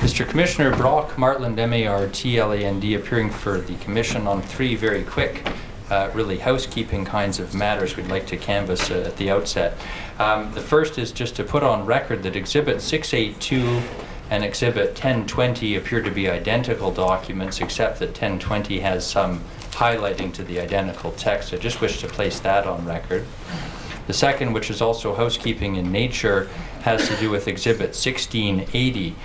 Mr. Commissioner, Brock Martland, M-A-R-T-L-A-N-D, appearing for the Commission on three very quick, really housekeeping kinds of matters we'd like to canvass at the outset. The first is just to put on record that Exhibit 682 and Exhibit 1020 appear to be identical documents, except that 1020 has some highlighting to the identical text. I just wish to place that on record. The second, which is also housekeeping in nature, has to do with Exhibit 1680,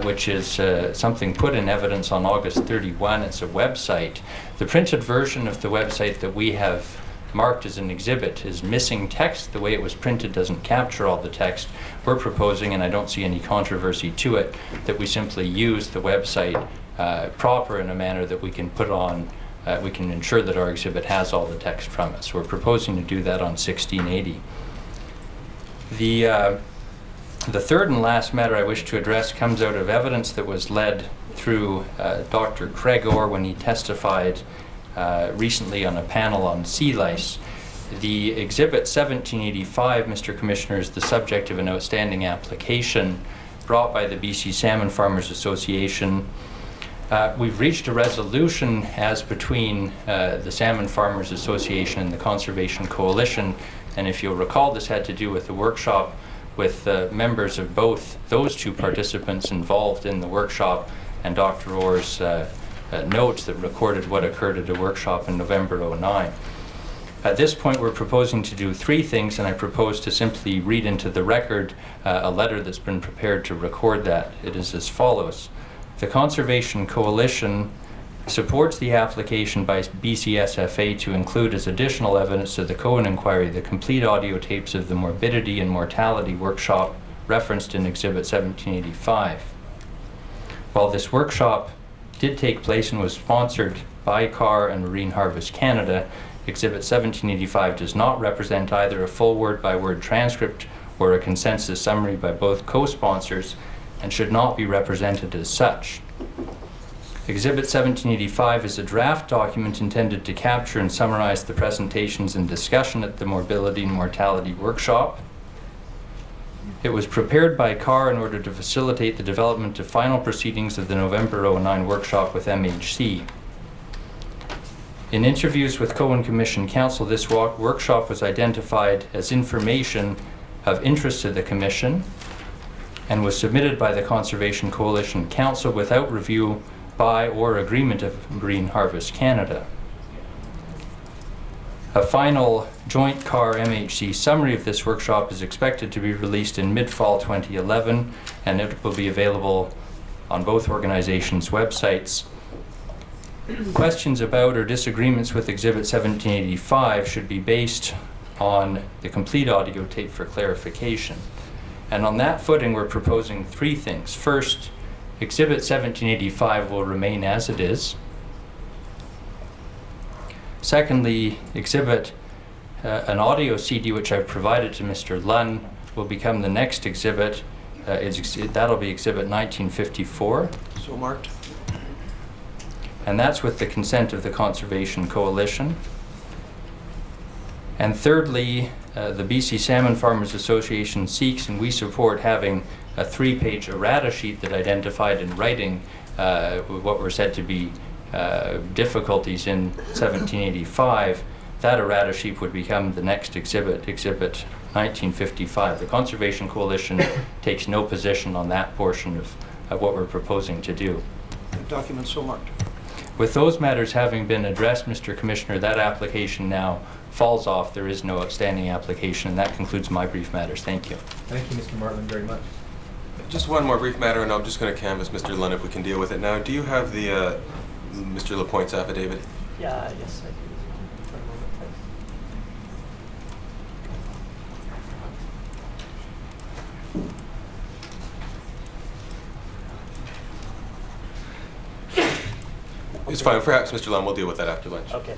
which is something put in evidence on August 31. It's a website. The printed version of the website that we have marked as an exhibit is missing text. The way it was printed doesn't capture all the text. We're proposing, and I don't see any controversy to it, that we simply use the website proper in a manner that we can put on, we can ensure that our exhibit has all the text from it. So we're proposing to do that on 1680. The third and last matter I wish to address comes out of evidence that was led through Dr. Craig Orr when he testified recently on a panel on sea lice. The Exhibit 1785, Mr. Commissioner, is the subject of an outstanding application brought by the BC Salmon Farmers Association. We've reached a resolution as between the Salmon Farmers Association and the Conservation Coalition, and if you'll recall, this had to do with the workshop with members of both those two participants involved in the workshop, and Dr. Orr's notes that recorded what occurred at a workshop in November '09. At this point, we're proposing to do three things, and I propose to simply read into the record a letter that's been prepared to record that. It is as follows. The Conservation Coalition supports the application by BCSFA to include as additional evidence to the Cohen inquiry the complete audio tapes of the morbidity and mortality workshop referenced in Exhibit 1785. While this workshop did take place and was sponsored by CAR and Marine Harvest Canada, Exhibit 1785 does not represent either a full word-by-word transcript or a consensus summary by both co-sponsors and should not be represented as such. Exhibit 1785 is a draft document intended to capture and summarize the presentations and discussion at the Morbidity and Mortality Workshop. It was prepared by CAR in order to facilitate the development of final proceedings of the November '09 workshop with MHC. In interviews with Cohen Commission Counsel, this workshop was identified as information of interest to the Commission and was submitted by the Conservation Coalition Council without review by or agreement of Marine Harvest Canada. A final joint CAR-MHC summary of this workshop is expected to be released in mid-fall 2011, and it will be available on both organizations' websites. Questions about or disagreements with Exhibit 1785 should be based on the complete audio tape for clarification. And on that footing, we're proposing three things. First, Exhibit 1785 will remain as it is. Secondly, an audio CD which I've provided to Mr. Lunn will become the next exhibit. That'll be Exhibit 1954. So marked. And that's with the consent of the Conservation Coalition. And thirdly, the BC Salmon Farmers Association seeks, and we support, having a 3-page errata sheet that identified in writing what were said to be difficulties in 1785. That errata sheet would become the next exhibit, Exhibit 1955. The Conservation Coalition takes no position on that portion of what we're proposing to do. The document so marked. With those matters having been addressed, Mr. Commissioner, that application now falls off. There is no outstanding application, and that concludes my brief matters. Thank you. Thank you, Mr. Martland, very much. Just one more brief matter, and I'm just going to canvass Mr. Lunn if we can deal with it now. Do you have the Mr. Lapointe's affidavit? Yeah, yes, I do. For a moment, please. It's fine. Perhaps, Mr. Lunn, we'll deal with that after lunch. Okay.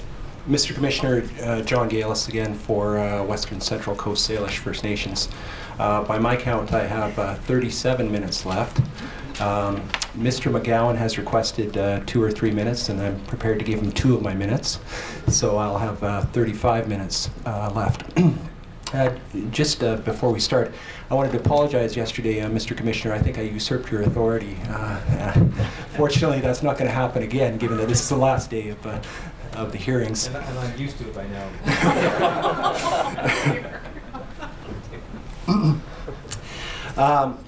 Mr. Commissioner, John Galis again for Western Central Coast Salish First Nations. By my count, I have 37 minutes left. Mr. McGowan has requested 2 or 3 minutes, and I'm prepared to give him 2 of my minutes. So I'll have 35 minutes left. Just before we start, I wanted to apologize yesterday, Mr. Commissioner. I think I usurped your authority. Fortunately, that's not going to happen again, given that this is the last day of the hearings. And I'm used to it by now.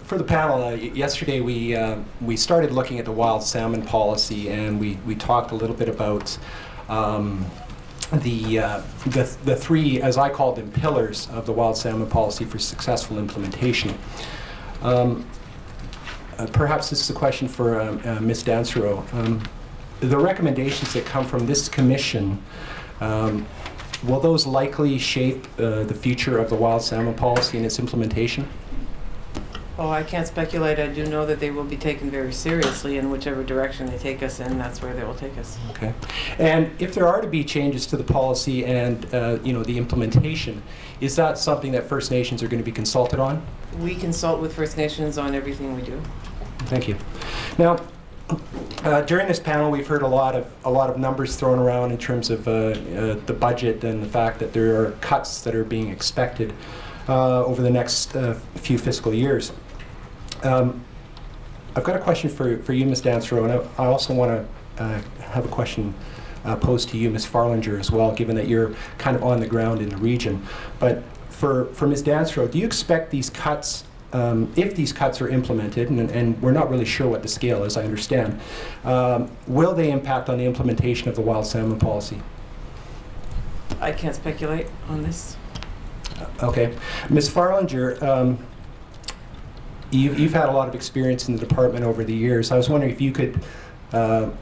For the panel, yesterday we started looking at the wild salmon policy, and we talked a little bit about the three, as I called them, pillars of the wild salmon policy for successful implementation. Perhaps this is a question for Ms. Dansereau. The recommendations that come from this commission, will those likely shape the future of the wild salmon policy and its implementation? Oh, I can't speculate. I do know that they will be taken very seriously, and whichever direction they take us in, that's where they will take us. Okay. And if there are to be changes to the policy and the implementation, is that something that First Nations are going to be consulted on? We consult with First Nations on everything we do. Thank you. Now, during this panel, we've heard a lot of numbers thrown around in terms of the budget and the fact that there are cuts that are being expected over the next few fiscal years. I've got a question for you, Ms. Dansereau, and I also want to have a question posed to you, Ms. Farlinger, as well, given that you're kind of on the ground in the region. But for Ms. Dansereau, do you expect these cuts, if these cuts are implemented, and we're not really sure what the scale is, I understand, will they impact on the implementation of the wild salmon policy? I can't speculate on this. Okay. Ms. Farlinger, you've had a lot of experience in the department over the years. I was wondering if you could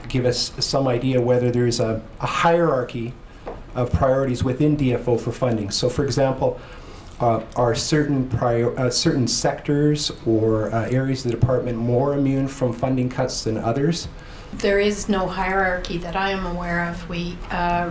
give us some idea whether there's a hierarchy of priorities within DFO for funding. So, for example, are certain sectors or areas of the department more immune from funding cuts than others? There is no hierarchy that I am aware of. We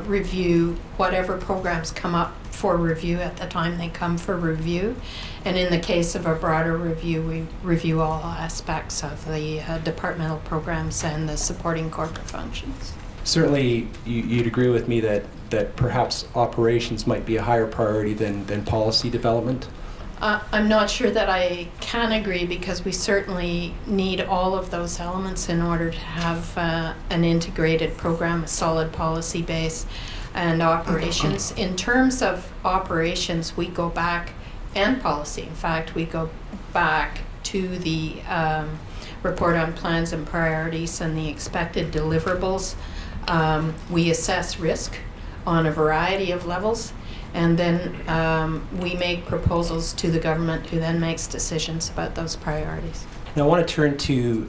review whatever programs come up for review at the time they come for review. And in the case of a broader review, we review all aspects of the departmental programs and the supporting corporate functions. Certainly, you'd agree with me that perhaps operations might be a higher priority than policy development? I'm not sure that I can agree, because we certainly need all of those elements in order to have an integrated program, a solid policy base, and operations. In terms of operations, we go back, and policy, in fact, we go back to the report on plans and priorities and the expected deliverables. We assess risk on a variety of levels, and then we make proposals to the government, who then makes decisions about those priorities. Now I want to turn to,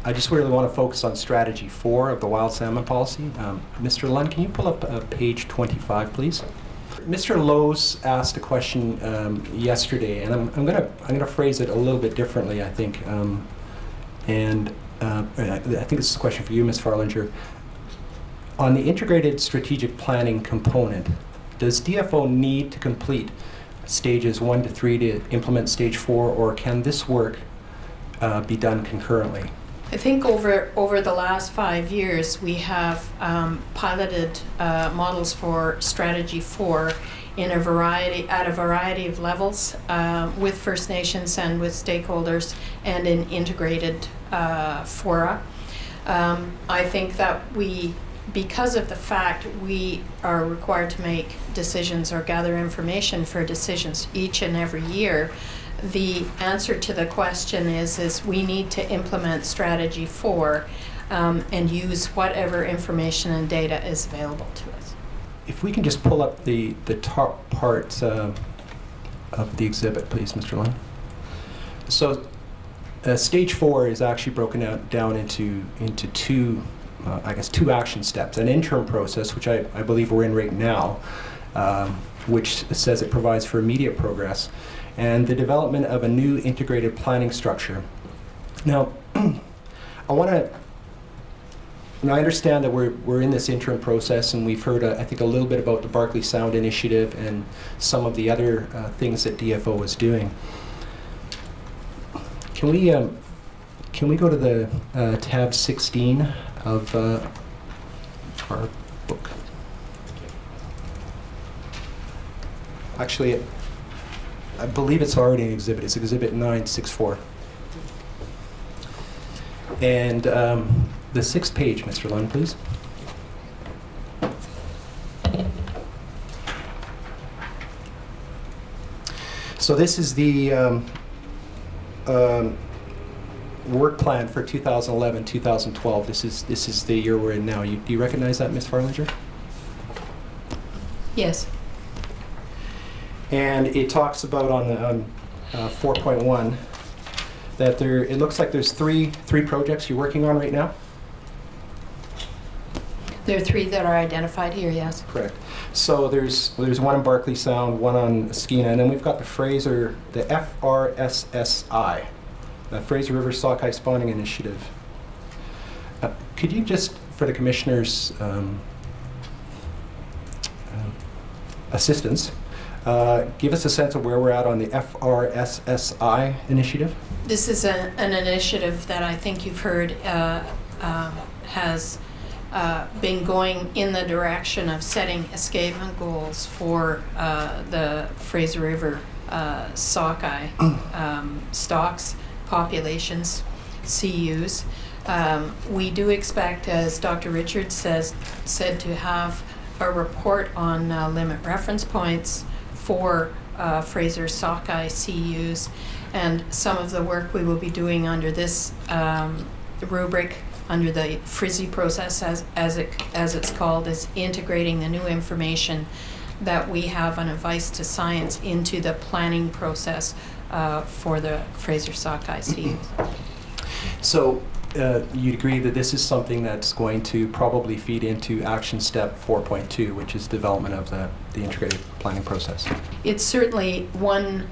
I just really want to focus on strategy 4 of the wild salmon policy. Mr. Lund, can you pull up page 25, please? Mr. Lowe's asked a question yesterday, and I'm gonna phrase it a little bit differently, I think. I think this is a question for you, Ms. Farlinger. On the integrated strategic planning component, does DFO need to complete stages 1 to 3 to implement stage 4, or can this work be done concurrently? I think over the last 5 years, we have piloted models for strategy 4 at a variety of levels with First Nations and with stakeholders, and in integrated fora. I think that because of the fact we are required to make decisions or gather information for decisions each and every year, the answer to the question is we need to implement strategy 4 and use whatever information and data is available to us. If we can just pull up the top part of the exhibit, please, Mr. Lund. So stage 4 is actually broken down into two action steps. An interim process, which I believe we're in right now, which says it provides for immediate progress, and the development of a new integrated planning structure. Now, I understand that we're in this interim process, and we've heard, I think, a little bit about the Barkley Sound Initiative and some of the other things that DFO is doing. Can we go to the tab 16 of our book? Actually, I believe it's already an exhibit. It's Exhibit 964. And the 6th page, Mr. Lund, please. So this is the work plan for 2011-2012. This is the year we're in now. Do you recognize that, Ms. Farlinger? Yes. And it talks about on 4.1 that it looks like there's three projects you're working on right now. There are 3 that are identified here, yes. Correct. So there's one in Barclay Sound, one on Skeena, and then we've got the FRSSI, the Fraser River Sockeye Spawning Initiative. Could you just, for the Commissioner's assistance, give us a sense of where we're at on the FRSSI initiative? This is an initiative that I think you've heard has been going in the direction of setting escapement goals for the Fraser River sockeye stocks, populations, CUs. We do expect, as Dr. Richards said, to have a report on limit reference points for Fraser sockeye CUs, and some of the work we will be doing under this rubric, under the FRISI process, as it's called, is integrating the new information that we have on advice to science into the planning process for the Fraser sockeye CUs. So you'd agree that this is something that's going to probably feed into action step 4.2, which is development of the integrated planning process. It's certainly one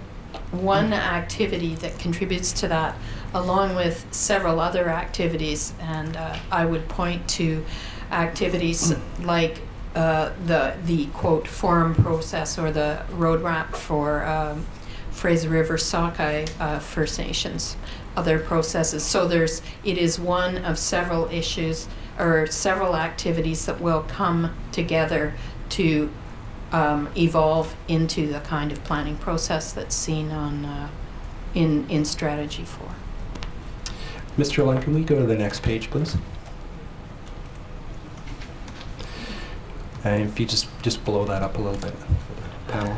activity that contributes to that, along with several other activities, and I would point to activities like the quote forum process, or the roadmap for Fraser River sockeye First Nations, other processes. So it is one of several issues or several activities that will come together to evolve into the kind of planning process that's seen on in Strategy 4. Mr. Lund, can we go to the next page, please? And if you just blow that up a little bit, panel.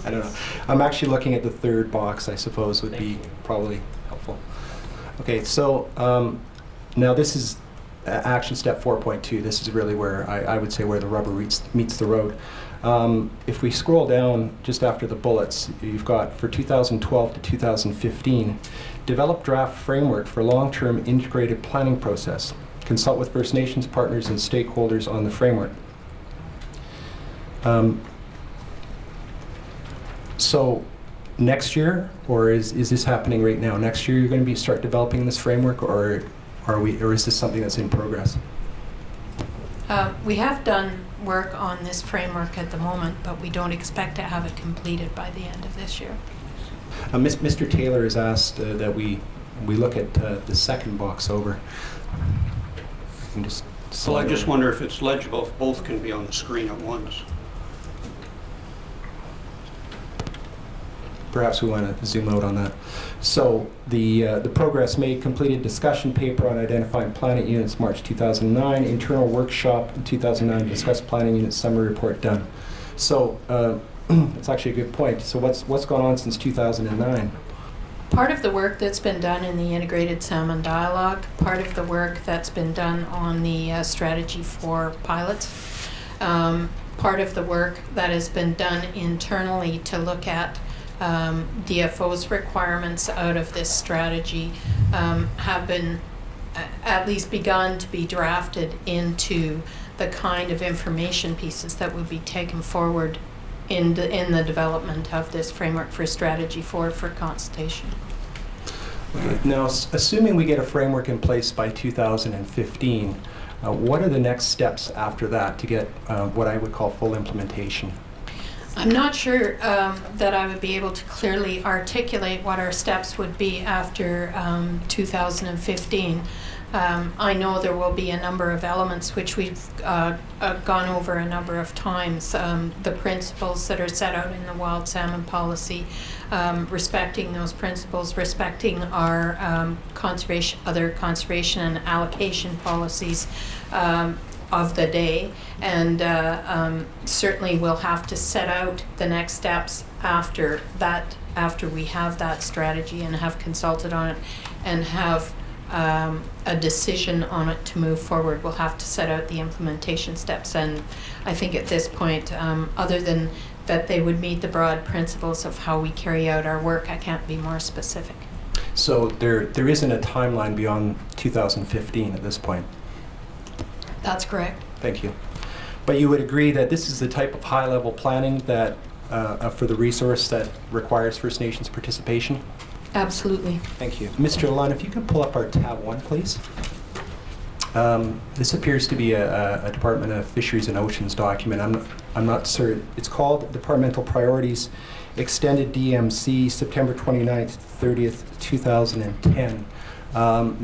I don't know. I'm actually looking at the 3rd box, I suppose would be probably helpful. Okay, so now this is action step 4.2. This is really where I would say where the rubber meets the road. If we scroll down just after the bullets, you've got for 2012 to 2015, develop draft framework for long-term integrated planning process. Consult with First Nations partners and stakeholders on the framework. So next year, or is this happening right now? Next year you're going to start developing this framework, or is this something that's in progress? We have done work on this framework at the moment, but we don't expect to have it completed by the end of this year. Mr. Taylor has asked that we look at the 2nd box over. Well, I just wonder if it's legible if both can be on the screen at once. Perhaps we want to zoom out on that. So the progress made, completed discussion paper on identifying planning units, March 2009, internal workshop in 2009, discussed planning unit summary report done. So that's actually a good point. So what's gone on since 2009? Part of the work that's been done in the Integrated Salmon Dialogue, part of the work that's been done on the Strategy 4 pilots, part of the work that has been done internally to look at DFO's requirements out of this strategy have been at least begun to be drafted into the kind of information pieces that would be taken forward in the development of this framework for Strategy 4 for consultation. Now, assuming we get a framework in place by 2015, what are the next steps after that to get what I would call full implementation? I'm not sure that I would be able to clearly articulate what our steps would be after 2015. I know there will be a number of elements which we've gone over a number of times. The principles that are set out in the wild salmon policy, respecting those principles, respecting our other conservation and allocation policies of the day, and certainly we'll have to set out the next steps after that, after we have that strategy and have consulted on it and have a decision on it to move forward. We'll have to set out the implementation steps, and I think at this point, other than that they would meet the broad principles of how we carry out our work, I can't be more specific. So there isn't a timeline beyond 2015 at this point? That's correct. Thank you. But you would agree that this is the type of high-level planning that, for the resource that requires First Nations participation? Absolutely. Thank you. Mr. Lunn, if you could pull up our tab 1, please. This appears to be a Department of Fisheries and Oceans document. I'm not certain. It's called Departmental Priorities Extended DMC, September 29th, 30th, 2010.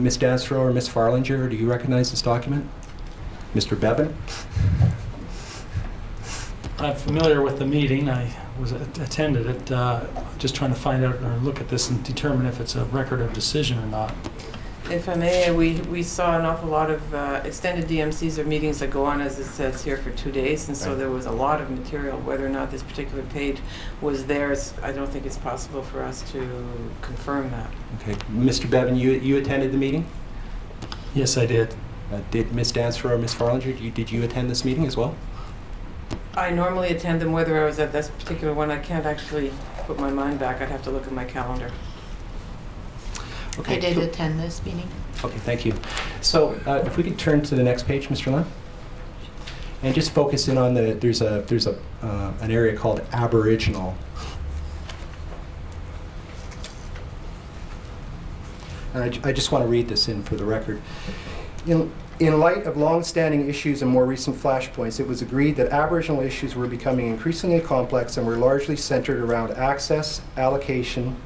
Ms. Danstrow or Ms. Farlinger, do you recognize this document? Mr. Bevan? I'm familiar with the meeting. I attended it. Just trying to find out or look at this and determine if it's a record of decision or not. If I may, we saw an awful lot of extended DMCs or meetings that go on, as it says here, for 2 days, and so Right. there was a lot of material. Whether or not this particular page was there, I don't think it's possible for us to confirm that. Okay. Mr. Bevan, you attended the meeting? Yes, I did. Did Ms. Danstrow or Ms. Farlinger, did you attend this meeting as well? I normally attend them. Whether I was at this particular one, I can't actually put my mind back. I'd have to look at my calendar. Okay. I did so- attend this meeting. Okay, thank you. So if we could turn to the next page, Mr. Lunn, and just focus in on there's an area called Aboriginal. And I just want to read this in for the record. In light of long-standing issues and more recent flashpoints, it was agreed that Aboriginal issues were becoming increasingly complex and were largely centered around access/allocation,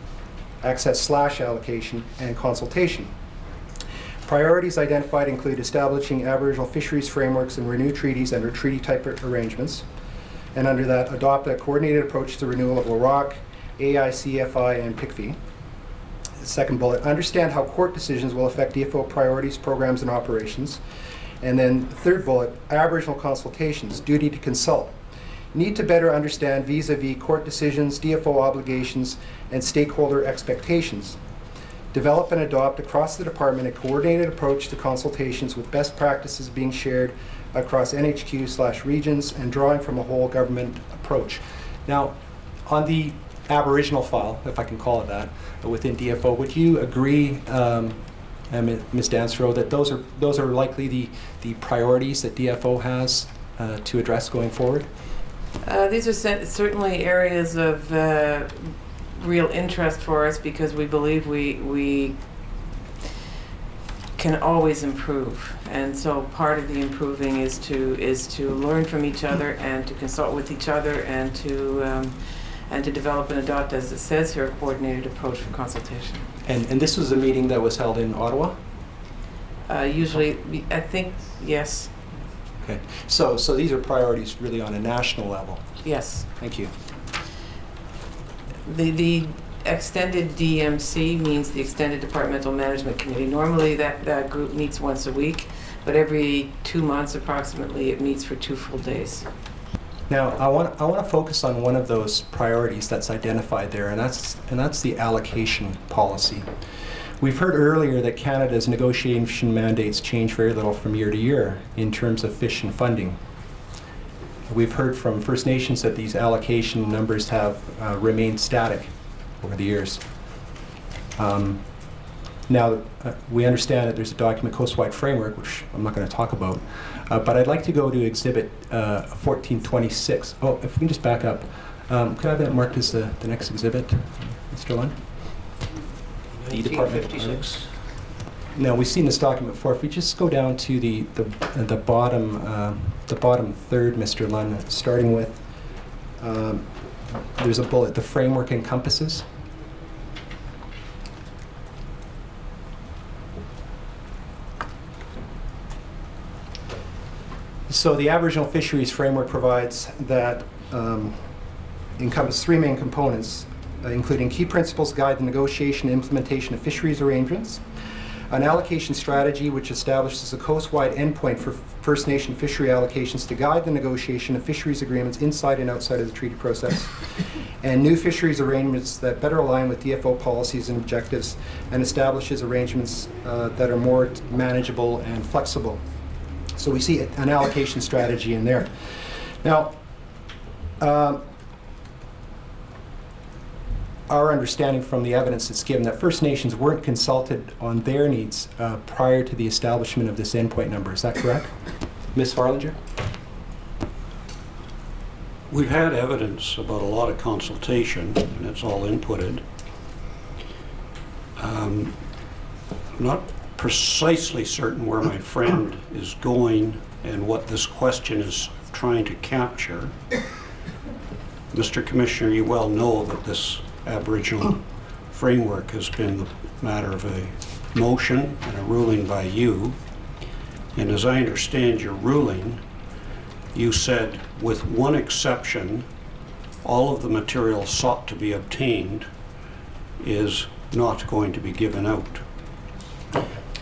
and consultation. Priorities identified include establishing Aboriginal fisheries frameworks and renew treaties under treaty-type arrangements, and under that, adopt a coordinated approach to renewal of LROC, AICFI, and PICFI. Second bullet, understand how court decisions will affect DFO priorities, programs, and operations. And then third bullet, Aboriginal consultations, duty to consult. Need to better understand vis-a-vis court decisions, DFO obligations, and stakeholder expectations. Develop and adopt across the department a coordinated approach to consultations with best practices being shared across NHQ/regions and drawing from a whole government approach. Now, on the Aboriginal file, if I can call it that, within DFO, would you agree, Ms. Danstrow, that those are likely the priorities that DFO has to address going forward? These are certainly areas of real interest for us because we believe we can always improve, and so part of the improving is to learn from each other and to consult with each other and to develop and adopt, as it says here, a coordinated approach for consultation. And this was a meeting that was held in Ottawa? Usually, I think, yes. Okay. So these are priorities really on a national level. Yes. Thank you. The extended DMC means the Extended Departmental Management Committee. Normally that group meets once a week, but every 2 months approximately it meets for 2 full days. Now, I want to focus on one of those priorities that's identified there, and that's the allocation policy. We've heard earlier that Canada's negotiation mandates change very little from year to year in terms of fish and funding. We've heard from First Nations that these allocation numbers have remained static over the years. Now, we understand that there's a document, Coastwide Framework, which I'm not going to talk about, but I'd like to go to Exhibit 1426. Oh, if we can just back up. Could I have that marked as the next exhibit, Mr. Lunn? The Department 1956. Now, we've seen this document before. If we just go down to the bottom third, Mr. Lunn, starting with there's a bullet, the framework encompasses. So the Aboriginal Fisheries Framework provides that encompass three main components, including key principles guide the negotiation and implementation of fisheries arrangements, an allocation strategy which establishes a coast-wide endpoint for First Nation fishery allocations to guide the negotiation of fisheries agreements inside and outside of the treaty process, and new fisheries arrangements that better align with DFO policies and objectives, and establishes arrangements that are more manageable and flexible. So we see an allocation strategy in there. Now, our understanding from the evidence that's given that First Nations weren't consulted on their needs prior to the establishment of this endpoint number. Is that correct? Ms. Farlinger? We've had evidence about a lot of consultation, and it's all inputted. I'm not precisely certain where my friend is going and what this question is trying to capture. Mr. Commissioner, you well know that this Aboriginal framework has been the matter of a motion and a ruling by you. And as I understand your ruling, you said, with one exception, all of the material sought to be obtained is not going to be given out.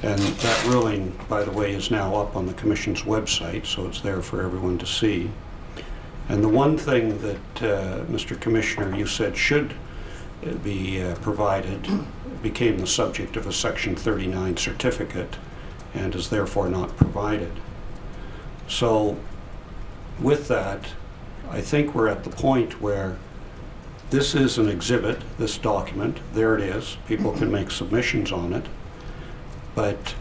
And that ruling, by the way, is now up on the Commission's website, so it's there for everyone to see. And the one thing that, Mr. Commissioner, you said should be provided became the subject of a Section 39 certificate and is therefore not provided. So with that, I think we're at the point where this is an exhibit, this document, there it is, people can make submissions on it, but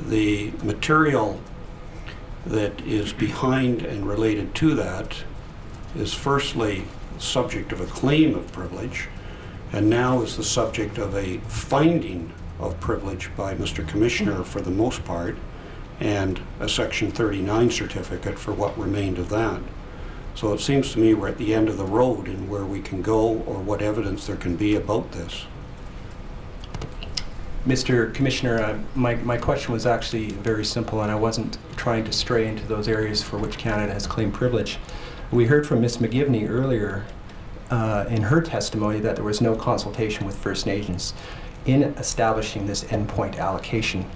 the material that is behind and related to that is firstly subject of a claim of privilege, and now is the subject of a finding of privilege by Mr. Commissioner for the most part, and a Section 39 certificate for what remained of that. So it seems to me we're at the end of the road in where we can go or what evidence there can be about this. Mr. Commissioner, my question was actually very simple, and I wasn't trying to stray into those areas for which Canada has claimed privilege. We heard from Ms. McGivney earlier in her testimony that there was no consultation with First Nations in establishing this endpoint allocation.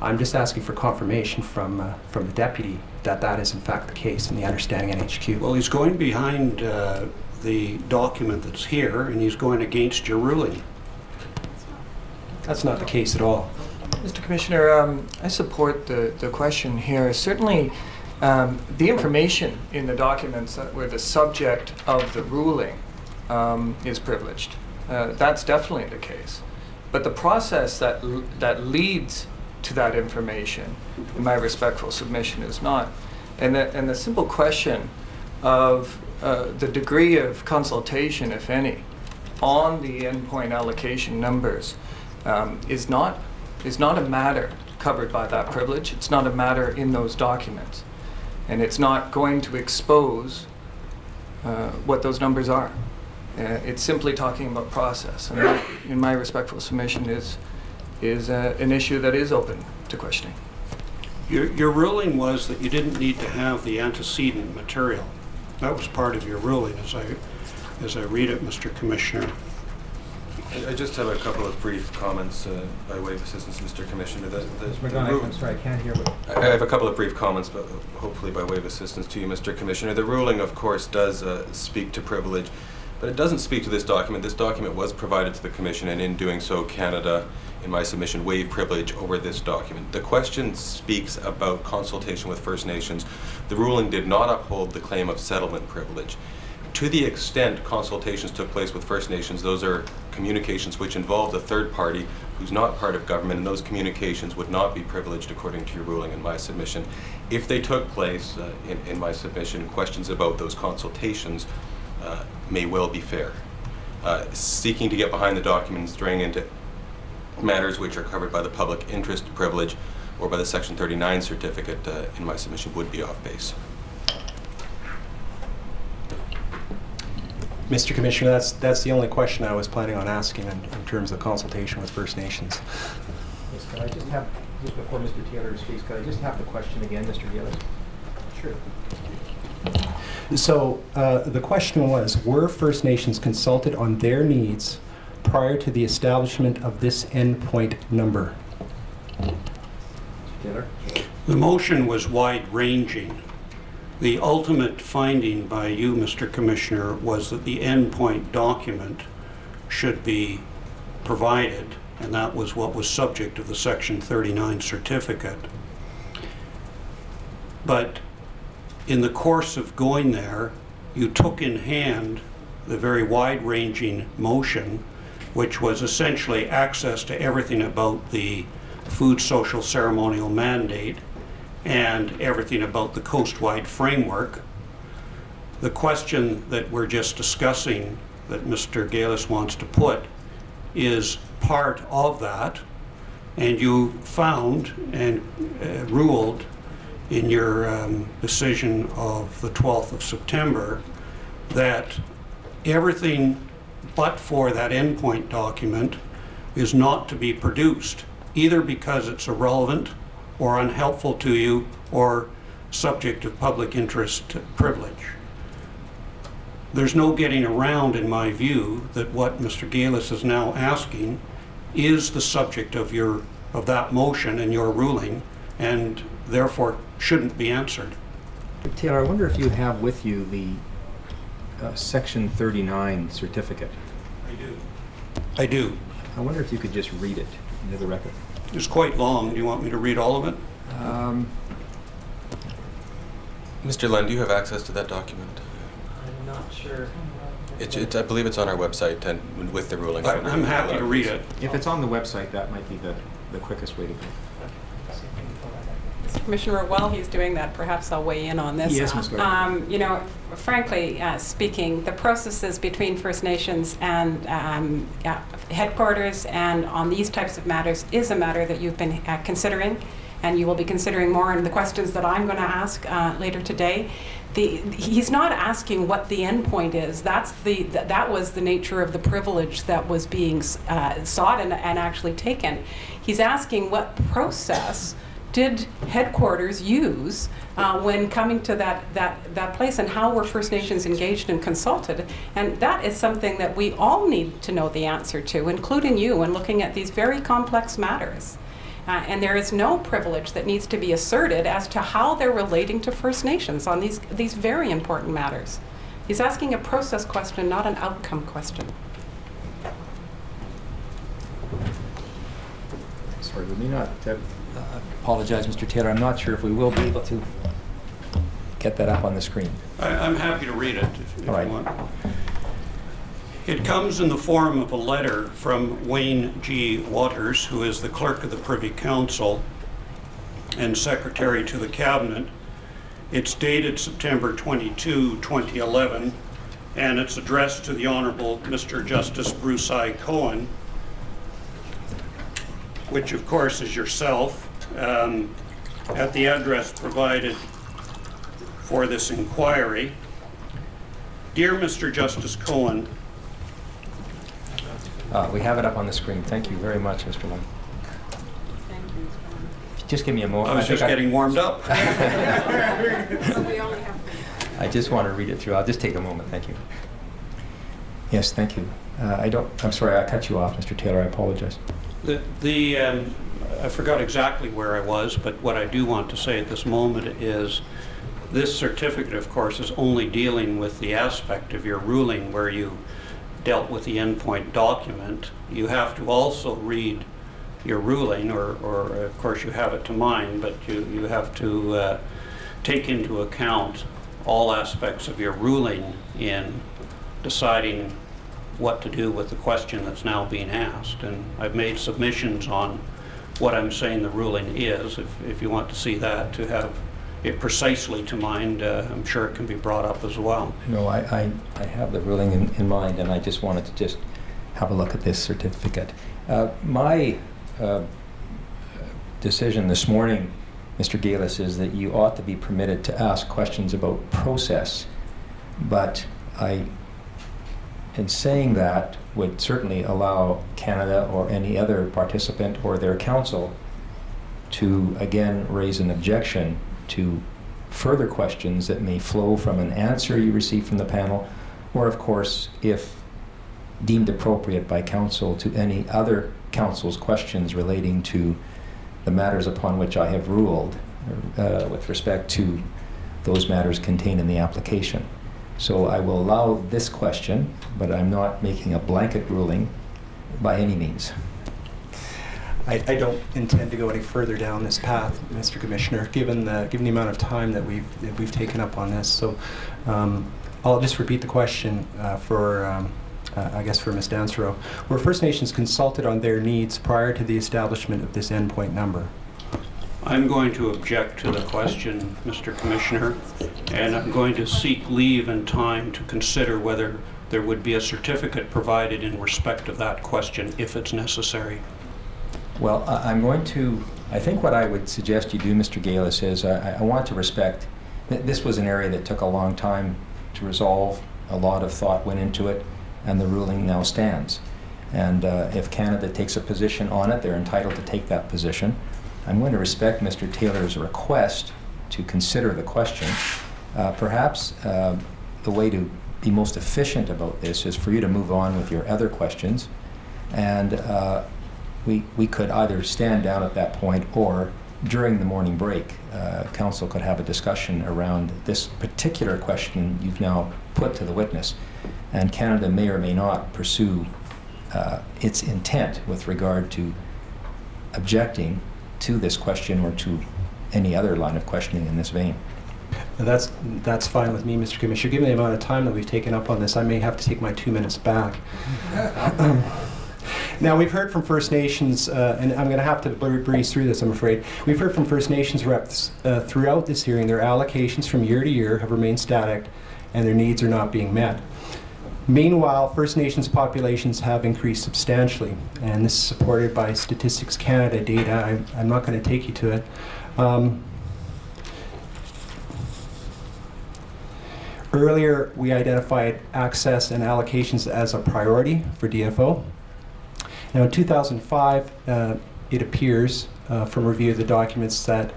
I'm just asking for confirmation from the deputy that that is in fact the case in the understanding NHQ. Well, he's going behind the document that's here, and he's going against your ruling. That's not the case at all. Mr. Commissioner, I support the question here. Certainly, the information in the documents that were the subject of the ruling is privileged. That's definitely the case. But the process that leads to that information, in my respectful submission, is not. And the simple question of the degree of consultation, if any, on the endpoint allocation numbers is not a matter covered by that privilege. It's not a matter in those documents. And it's not going to expose what those numbers are. It's simply talking about process. And that, in my respectful submission, is an issue that is open to questioning. Your ruling was that you didn't need to have the antecedent material. That was part of your ruling, as I read it, Mr. Commissioner. I just have a couple of brief comments by way of assistance, Mr. Commissioner. Mr. McGonigal, I'm sorry, I can't hear what... I have a couple of brief comments, but hopefully by way of assistance to you, Mr. Commissioner. The ruling, of course, does speak to privilege, but it doesn't speak to this document. This document was provided to the Commission, and in doing so, Canada, in my submission, waived privilege over this document. The question speaks about consultation with First Nations. The ruling did not uphold the claim of settlement privilege. To the extent consultations took place with First Nations, those are communications which involved a third party who's not part of government, and those communications would not be privileged according to your ruling in my submission. If they took place, in my submission, questions about those consultations may well be fair. Seeking to get behind the documents, straying into matters which are covered by the public interest privilege or by the Section 39 certificate in my submission would be off base. Mr. Commissioner, that's the only question I was planning on asking in terms of consultation with First Nations. Yes, could I just have, just before Mr. Taylor speaks, could I just have the question again, Mr. Taylor? Sure. So the question was, were First Nations consulted on their needs prior to the establishment of this endpoint number? Mr. Taylor? The motion was wide-ranging. The ultimate finding by you, Mr. Commissioner, was that the endpoint document should be provided, and that was what was subject of the Section 39 certificate. But in the course of going there, you took in hand the very wide-ranging motion, which was essentially access to everything about the food social ceremonial mandate and everything about the coast-wide framework. The question that we're just discussing that Mr. Galis wants to put is part of that, and you found and ruled in your decision of the 12th of September that everything but for that endpoint document is not to be produced, either because it's irrelevant or unhelpful to you or subject of public interest privilege. There's no getting around, in my view, that what Mr. Galis is now asking is the subject of that motion and your ruling, and therefore shouldn't be answered. Taylor, I wonder if you have with you the Section 39 certificate. I do. I wonder if you could just read it into the record. It's quite long. Do you want me to read all of it? Mr. Lund, do you have access to that document? I'm not sure. I believe it's on our website and with the ruling. I'm happy to read it. If it's on the website, that might be the quickest way to go. Commissioner, while he's doing that, perhaps I'll weigh in on this. Yes, Ms. Gordon. You know, frankly speaking, the processes between First Nations and headquarters and on these types of matters is a matter that you've been considering, and you will be considering more in the questions that I'm going to ask later today. He's not asking what the end point is. That was the nature of the privilege that was being sought and actually taken. He's asking what process did headquarters use when coming to that place, and how were First Nations engaged and consulted? And that is something that we all need to know the answer to, including you, when looking at these very complex matters. And there is no privilege that needs to be asserted as to how they're relating to First Nations on these very important matters. He's asking a process question, not an outcome question. Sorry, we may not apologize, Mr. Taylor. I'm not sure if we will be able to get that up on the screen. I'm happy to read it if All right. you want. It comes in the form of a letter from Wayne G. Waters, who is the Clerk of the Privy Council and Secretary to the Cabinet. It's dated September 22, 2011, and it's addressed to the Honourable Mr. Justice Bruce I. Cohen, which of course is yourself, at the address provided for this inquiry. Dear Mr. Justice Cohen, We have it up on the screen. Thank you very much, Mr. Lund. Thank you, Mr. Lund. Just give me a moment. I was just getting warmed up. So we only have I just want to read it through. I'll just take a moment. Thank you. Yes, thank you. I'm sorry, I cut you off, Mr. Taylor. I apologize. I forgot exactly where I was, but what I do want to say at this moment is this certificate, of course, is only dealing with the aspect of your ruling where you dealt with the endpoint document. You have to also read your ruling, or of course you have it to mind, but you have to take into account all aspects of your ruling in deciding what to do with the question that's now being asked. And I've made submissions on what I'm saying the ruling is. If you want to see that, to have it precisely to mind, I'm sure it can be brought up as well. No, I have the ruling in mind, and I just wanted to just have a look at this certificate. My decision this morning, Mr. Galis, is that you ought to be permitted to ask questions about process, but I and saying that would certainly allow Canada or any other participant or their counsel to again raise an objection to further questions that may flow from an answer you receive from the panel, or of course, if deemed appropriate by counsel, to any other counsel's questions relating to the matters upon which I have ruled with respect to those matters contained in the application. So I will allow this question, but I'm not making a blanket ruling by any means. I don't intend to go any further down this path, Mr. Commissioner, given the amount of time that we've taken up on this. So I'll just repeat the question I guess for Ms. Dansero. Were First Nations consulted on their needs prior to the establishment of this endpoint number? I'm going to object to the question, Mr. Commissioner, and I'm going to seek leave and time to consider whether there would be a certificate provided in respect of that question if it's necessary. Well, I think what I would suggest you do, Mr. Galis, is I want to respect that this was an area that took a long time to resolve. A lot of thought went into it, and the ruling now stands. And if Canada takes a position on it, they're entitled to take that position. I'm going to respect Mr. Taylor's request to consider the question. Perhaps the way to be most efficient about this is for you to move on with your other questions, and we could either stand down at that point, or during the morning break, council could have a discussion around this particular question you've now put to the witness, and Canada may or may not pursue its intent with regard to objecting to this question or to any other line of questioning in this vein. That's fine with me, Mr. Commissioner. Given the amount of time that we've taken up on this, I may have to take my 2 minutes back. Now, we've heard from First Nations, and I'm going to have to breeze through this, I'm afraid. We've heard from First Nations reps throughout this hearing. Their allocations from year to year have remained static, and their needs are not being met. Meanwhile, First Nations populations have increased substantially, and this is supported by Statistics Canada data. I'm not going to take you to it. Earlier, we identified access and allocations as a priority for DFO. Now, in 2005, it appears from review of the documents that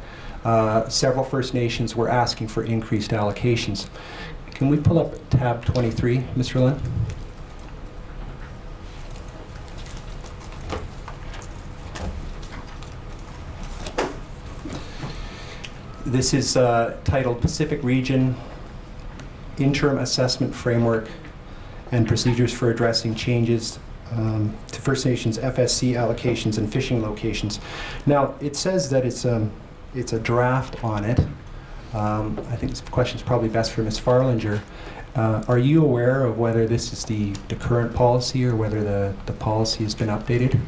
several First Nations were asking for increased allocations. Can we pull up tab 23, Mr. Lynn? This is titled Pacific Region Interim Assessment Framework and Procedures for Addressing Changes to First Nations FSC Allocations and Fishing Locations. Now, it says that it's a draft on it. I think this question is probably best for Ms. Farlinger. Are you aware of whether this is the current policy or whether the policy has been updated?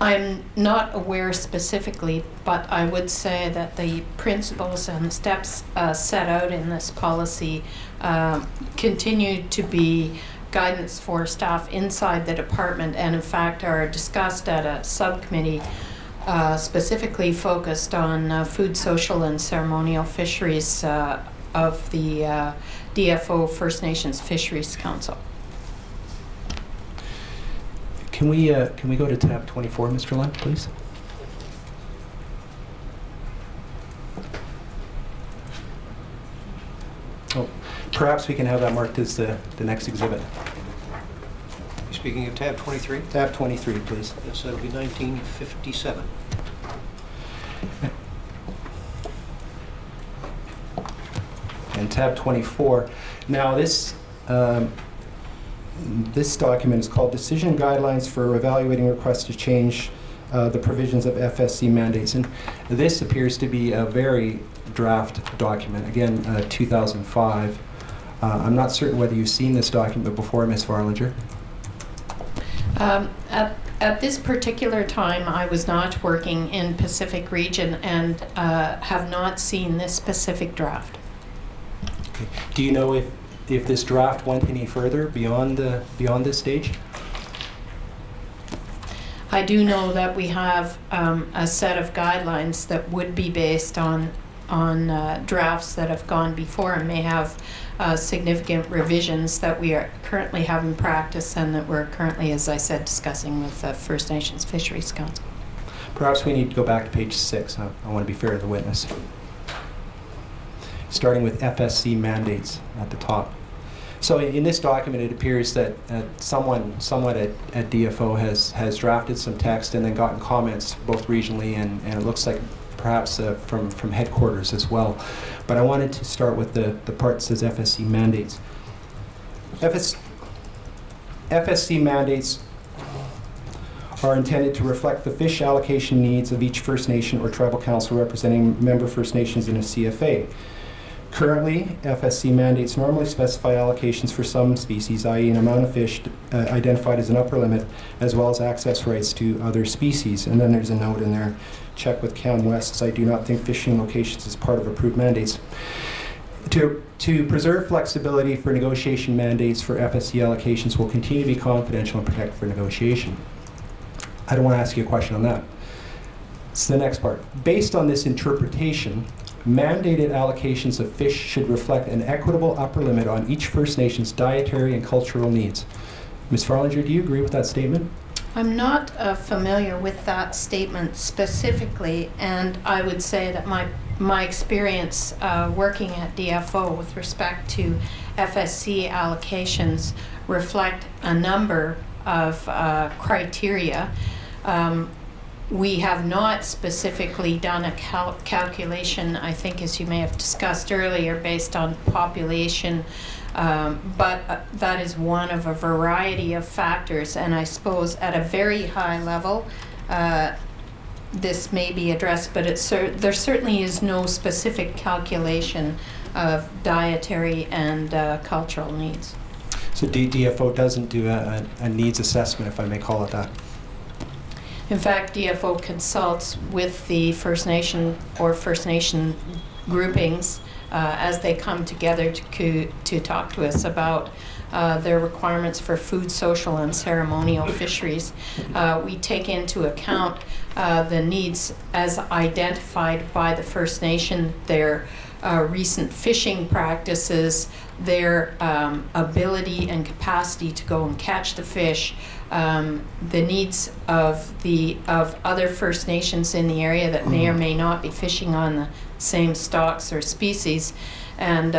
I'm not aware specifically, but I would say that the principles and steps set out in this policy continue to be guidance for staff inside the department, and in fact are discussed at a subcommittee specifically focused on food, social, and ceremonial fisheries of the DFO First Nations Fisheries Council. Can we go to tab 24, Mr. Lund, please? Oh, perhaps we can have that marked as the next exhibit. Speaking of tab 23? Tab 23, please. Yes, that'll be 1957. And tab 24. Now this document is called Decision Guidelines for Evaluating Requests to Change the Provisions of FSC Mandates. And this appears to be a very draft document, again, 2005. I'm not certain whether you've seen this document before, Ms. Farlinger. At this particular time, I was not working in Pacific Region and have not seen this specific draft. Okay. Do you know if this draft went any further beyond this stage? I do know that we have a set of guidelines that would be based on drafts that have gone before and may have significant revisions that we are currently have in practice and that we're currently, as I said, discussing with First Nations Fisheries Council. Perhaps we need to go back to page 6. I want to be fair to the witness. Starting with FSC mandates at the top. So in this document, it appears that someone at DFO has drafted some text and then gotten comments both regionally and it looks like perhaps from headquarters as well. But I wanted to start with the part that says FSC mandates. FSC mandates are intended to reflect the fish allocation needs of each First Nation or tribal council representing member First Nations in a CFA. Currently, FSC mandates normally specify allocations for some species, i.e. an amount of fish identified as an upper limit, as well as access rights to other species. And then there's a note in there, check with Cam West, as I do not think fishing locations is part of approved mandates. To preserve flexibility for negotiation mandates for FSC allocations will continue to be confidential and protected for negotiation. I don't want to ask you a question on that. It's the next part. Based on this interpretation, mandated allocations of fish should reflect an equitable upper limit on each First Nation's dietary and cultural needs. Ms. Farlinger, do you agree with that statement? I'm not familiar with that statement specifically, and I would say that my experience working at DFO with respect to FSC allocations reflect a number of criteria. We have not specifically done a calculation, I think, as you may have discussed earlier, based on population, but that is one of a variety of factors, and I suppose at a very high level, this may be addressed, but there certainly is no specific calculation of dietary and cultural needs. So DFO doesn't do a needs assessment, if I may call it that? In fact, DFO consults with the First Nation or First Nation groupings as they come together to talk to us about their requirements for food, social, and ceremonial fisheries. We take into account the needs as identified by the First Nation, their recent fishing practices, their ability and capacity to go and catch the fish, the needs of other First Nations in the area that may or may not be fishing on the same stocks or species, and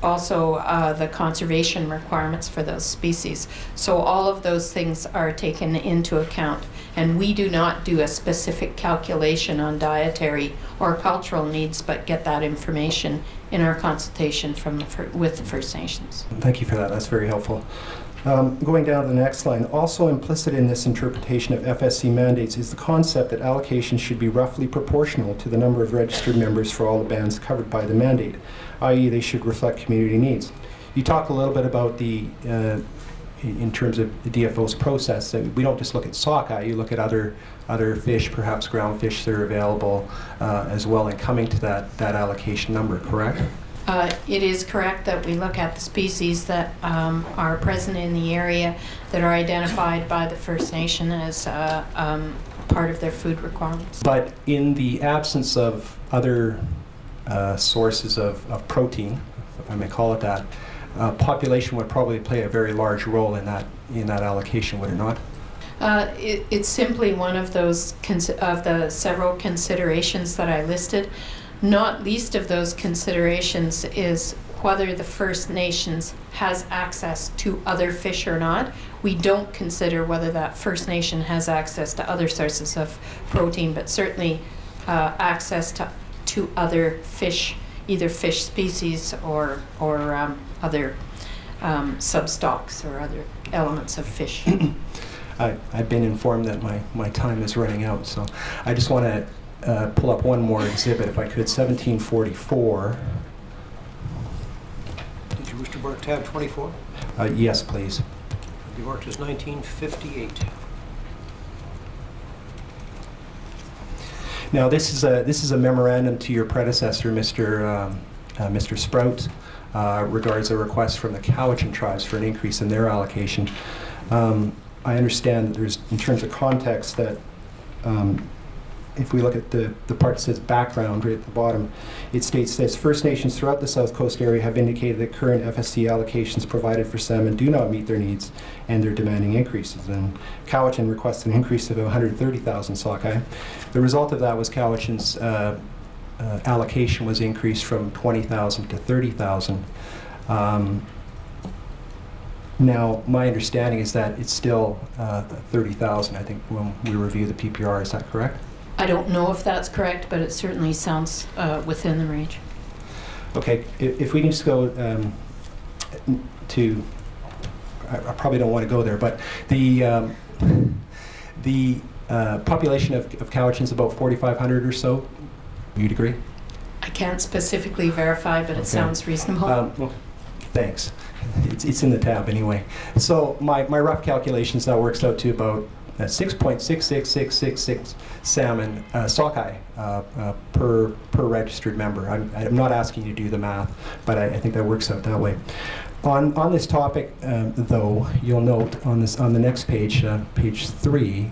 also the conservation requirements for those species. So all of those things are taken into account, and we do not do a specific calculation on dietary or cultural needs, but get that information in our consultation with the First Nations. Thank you for that. That's very helpful. Going down to the next line, also implicit in this interpretation of FSC mandates is the concept that allocations should be roughly proportional to the number of registered members for all the bands covered by the mandate, i.e. they should reflect community needs. You talked a little bit about in terms of the DFO's process, that we don't just look at sockeye, you look at other fish, perhaps ground fish that are available as well, and coming to that allocation number, correct? It is correct that we look at the species that are present in the area that are identified by the First Nation as part of their food requirements. But in the absence of other sources of protein, if I may call it that, population would probably play a very large role in that allocation, would it not? It's simply one of those of the several considerations that I listed. Not least of those considerations is whether the First Nations has access to other fish or not. We don't consider whether that First Nation has access to other sources of protein, but certainly access to other fish, either fish species or other substocks or other elements of fish. I've been informed that my time is running out, so I just want to pull up one more exhibit, if I could, 1744. Did you wish to mark tab 24? Yes, please. You marked as 1958. Now, this is a memorandum to your predecessor, Mr. Sprout, regards a request from the Cowichan tribes for an increase in their allocation. I understand that there's, in terms of context, that if we look at the part that says background right at the bottom, it states this: First Nations throughout the South Coast area have indicated that current FSC allocations provided for salmon do not meet their needs and they're demanding increases. And Cowichan requests an increase of 130,000 sockeye. The result of that was Cowichan's allocation was increased from 20,000 to 30,000. Now, my understanding is that it's still 30,000, I think, when we review the PPR. Is that correct? I don't know if that's correct, but it certainly sounds within the range. Okay, if we can just go to, I probably don't want to go there, but the population of Cowichan is about 4,500 or so. You'd agree? I can't specifically verify, but it sounds reasonable. Thanks. It's in the tab anyway. So my rough calculations, that works out to about 6.66666 salmon sockeye per registered member. I'm not asking you to do the math, but I think that works out that way. On this topic, though, you'll note on the next page, page 3,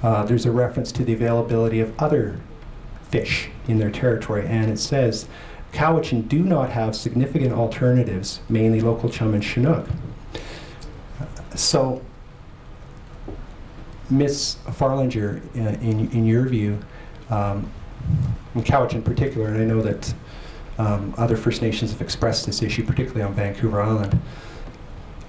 there's a reference to the availability of other fish in their territory, and it says Cowichan do not have significant alternatives, mainly local chum and Chinook. So, Ms. Farlinger, in your view, in Cowichan in particular, and I know that other First Nations have expressed this issue, particularly on Vancouver Island,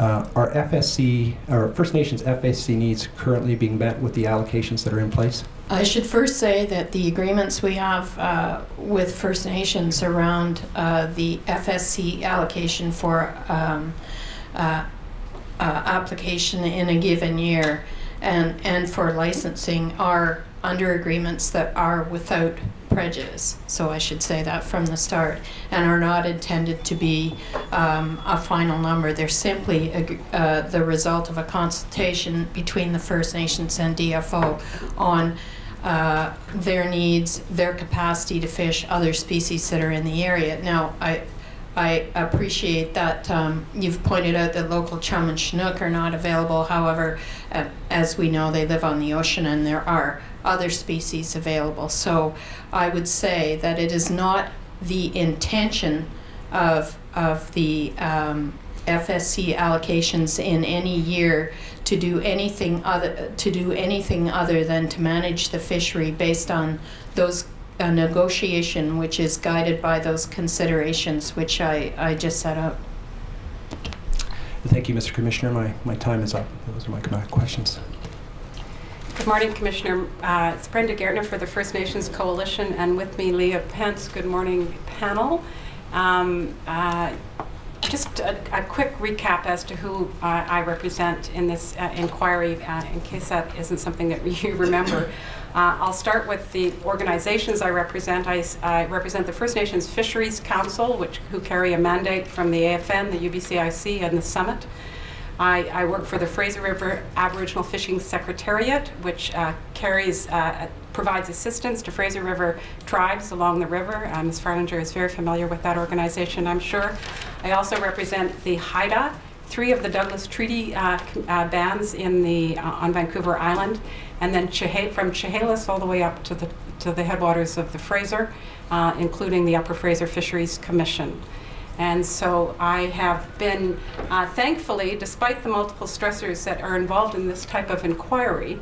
are FSC, or First Nations FSC needs currently being met with the allocations that are in place? I should first say that the agreements we have with First Nations around the FSC allocation for application in a given year and for licensing are under agreements that are without prejudice. So I should say that from the start, and are not intended to be a final number. They're simply the result of a consultation between the First Nations and DFO on their needs, their capacity to fish other species that are in the area. Now, I appreciate that you've pointed out that local chum and Chinook are not available. However, as we know, they live on the ocean and there are other species available. So I would say that it is not the intention of the FSC allocations in any year to do anything other than to manage the fishery based on those negotiation which is guided by those considerations which I just set out. Thank you, Mr. Commissioner. My time is up. Those are my questions. Good morning, Commissioner. It's Brenda Gertner for the First Nations Coalition, and with me, Leah Pence. Good morning, panel. Just a quick recap as to who I represent in this inquiry, in case that isn't something that you remember. I'll start with the organizations I represent. I represent the First Nations Fisheries Council, who carry a mandate from the AFN, the UBCIC, and the Summit. I work for the Fraser River Aboriginal Fishing Secretariat, which provides assistance to Fraser River tribes along the river. Ms. Farlinger is very familiar with that organization, I'm sure. I also represent the Haida, 3 of the Douglas Treaty bands on Vancouver Island, and then from Chehalis all the way up to the headwaters of the Fraser, including the Upper Fraser Fisheries Commission. And so I have been, thankfully, despite the multiple stressors that are involved in this type of inquiry,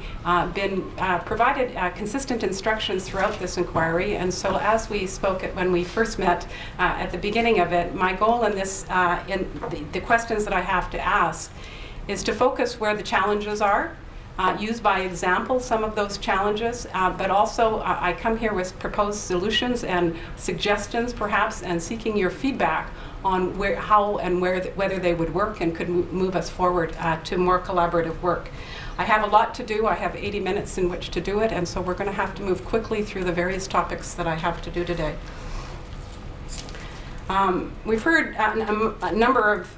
been provided consistent instructions throughout this inquiry. And so as we spoke when we first met at the beginning of it, my goal in this, in the questions that I have to ask, is to focus where the challenges are, use by example some of those challenges, but also I come here with proposed solutions and suggestions perhaps, and seeking your feedback on whether they would work and could move us forward to more collaborative work. I have a lot to do. I have 80 minutes in which to do it, and so we're going to have to move quickly through the various topics that I have to do today. We've heard a number of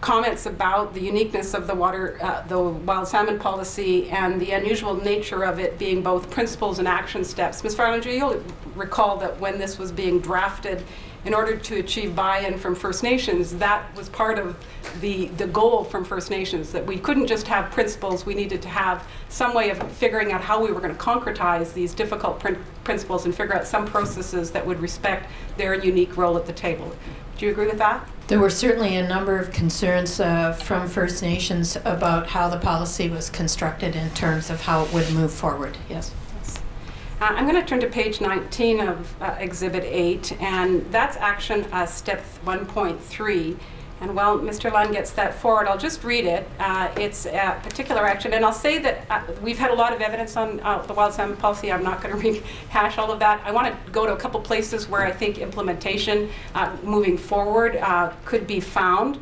comments about the uniqueness of the wild salmon policy and the unusual nature of it being both principles and action steps. Ms. Farlinger, you'll recall that when this was being drafted, in order to achieve buy-in from First Nations, that was part of the goal from First Nations, that we couldn't just have principles, we needed to have some way of figuring out how we were going to concretize these difficult principles and figure out some processes that would respect their unique role at the table. Do you agree with that? There were certainly a number of concerns from First Nations about how the policy was constructed in terms of how it would move forward, yes. I'm going to turn to page 19 of Exhibit 8, and that's action step 1.3. And while Mr. Lund gets that forward, I'll just read it. It's a particular action, and I'll say that we've had a lot of evidence on the wild salmon policy. I'm not going to rehash all of that. I want to go to a couple places where I think implementation moving forward could be found.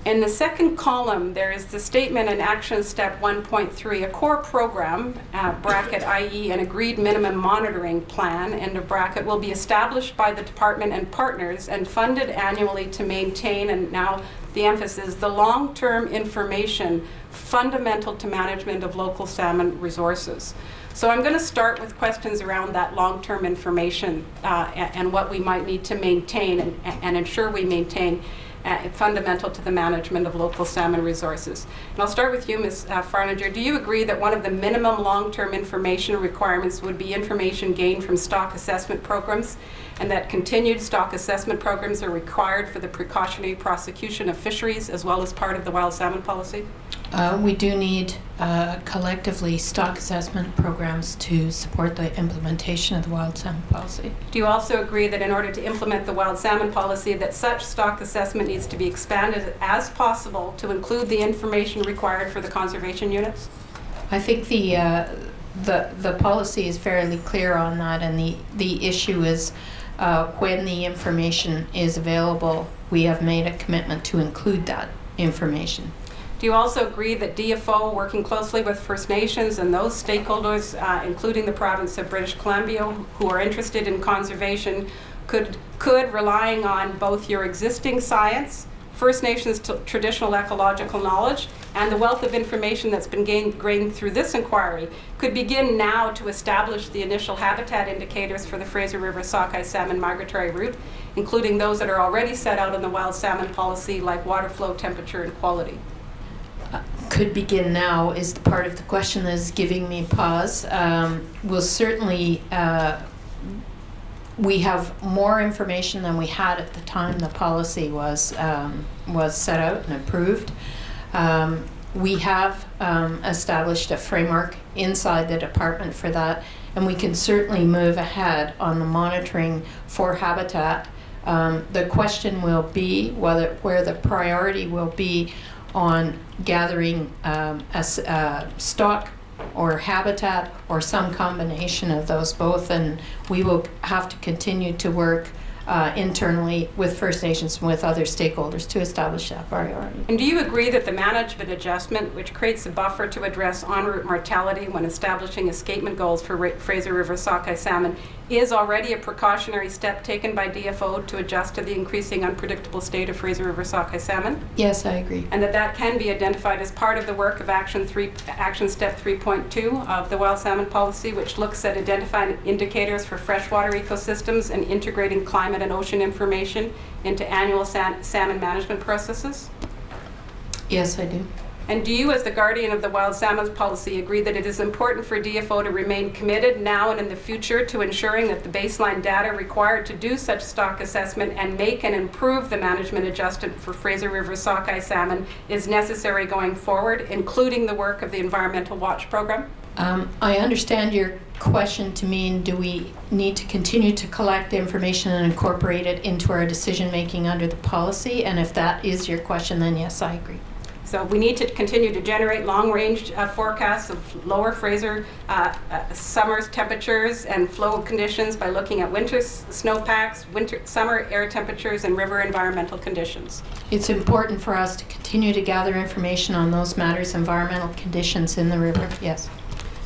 In the second column, there is the statement in action step 1.3, a core program, bracket, i.e. an agreed minimum monitoring plan, end of bracket, will be established by the department and partners and funded annually to maintain, and now the emphasis, the long-term information fundamental to management of local salmon resources. So I'm going to start with questions around that long-term information and what we might need to maintain and ensure we maintain fundamental to the management of local salmon resources. And I'll start with you, Ms. Farlinger. Do you agree that one of the minimum long-term information requirements would be information gained from stock assessment programs, and that continued stock assessment programs are required for the precautionary prosecution of fisheries as well as part of the wild salmon policy? We do need collectively stock assessment programs to support the implementation of the wild salmon policy. Do you also agree that in order to implement the wild salmon policy that such stock assessment needs to be expanded as possible to include the information required for the conservation units? I think the policy is fairly clear on that, and the issue is when the information is available, we have made a commitment to include that information. Do you also agree that DFO, working closely with First Nations and those stakeholders, including the province of British Columbia, who are interested in conservation, could, relying on both your existing science, First Nations traditional ecological knowledge, and the wealth of information that's been gained through this inquiry, could begin now to establish the initial habitat indicators for the Fraser River sockeye salmon migratory route, including those that are already set out in the wild salmon policy, like water flow, temperature, and quality? Could begin now is the part of the question that is giving me pause. We'll certainly, we have more information than we had at the time the policy was set out and approved. We have established a framework inside the department for that, and we can certainly move ahead on the monitoring for habitat. The question will be where the priority will be on gathering stock or habitat or some combination of those both, and we will have to continue to work internally with First Nations and with other stakeholders to establish that priority. And do you agree that the management adjustment, which creates a buffer to address en route mortality when establishing escapement goals for Fraser River sockeye salmon, is already a precautionary step taken by DFO to adjust to the increasing unpredictable state of Fraser River sockeye salmon? Yes, I agree. And that can be identified as part of the work of action step 3.2 of the wild salmon policy, which looks at identifying indicators for freshwater ecosystems and integrating climate and ocean information into annual salmon management processes? Yes, I do. And do you, as the guardian of the wild salmon policy, agree that it is important for DFO to remain committed now and in the future to ensuring that the baseline data required to do such stock assessment and make and improve the management adjustment for Fraser River sockeye salmon is necessary going forward, including the work of the Environmental Watch Program? I understand your question to mean, do we need to continue to collect information and incorporate it into our decision making under the policy? And if that is your question, then yes, I agree. So we need to continue to generate long-range forecasts of lower Fraser summer temperatures and flow conditions by looking at winter snowpacks, summer air temperatures, and river environmental conditions. It's important for us to continue to gather information on those matters, environmental conditions in the river, yes.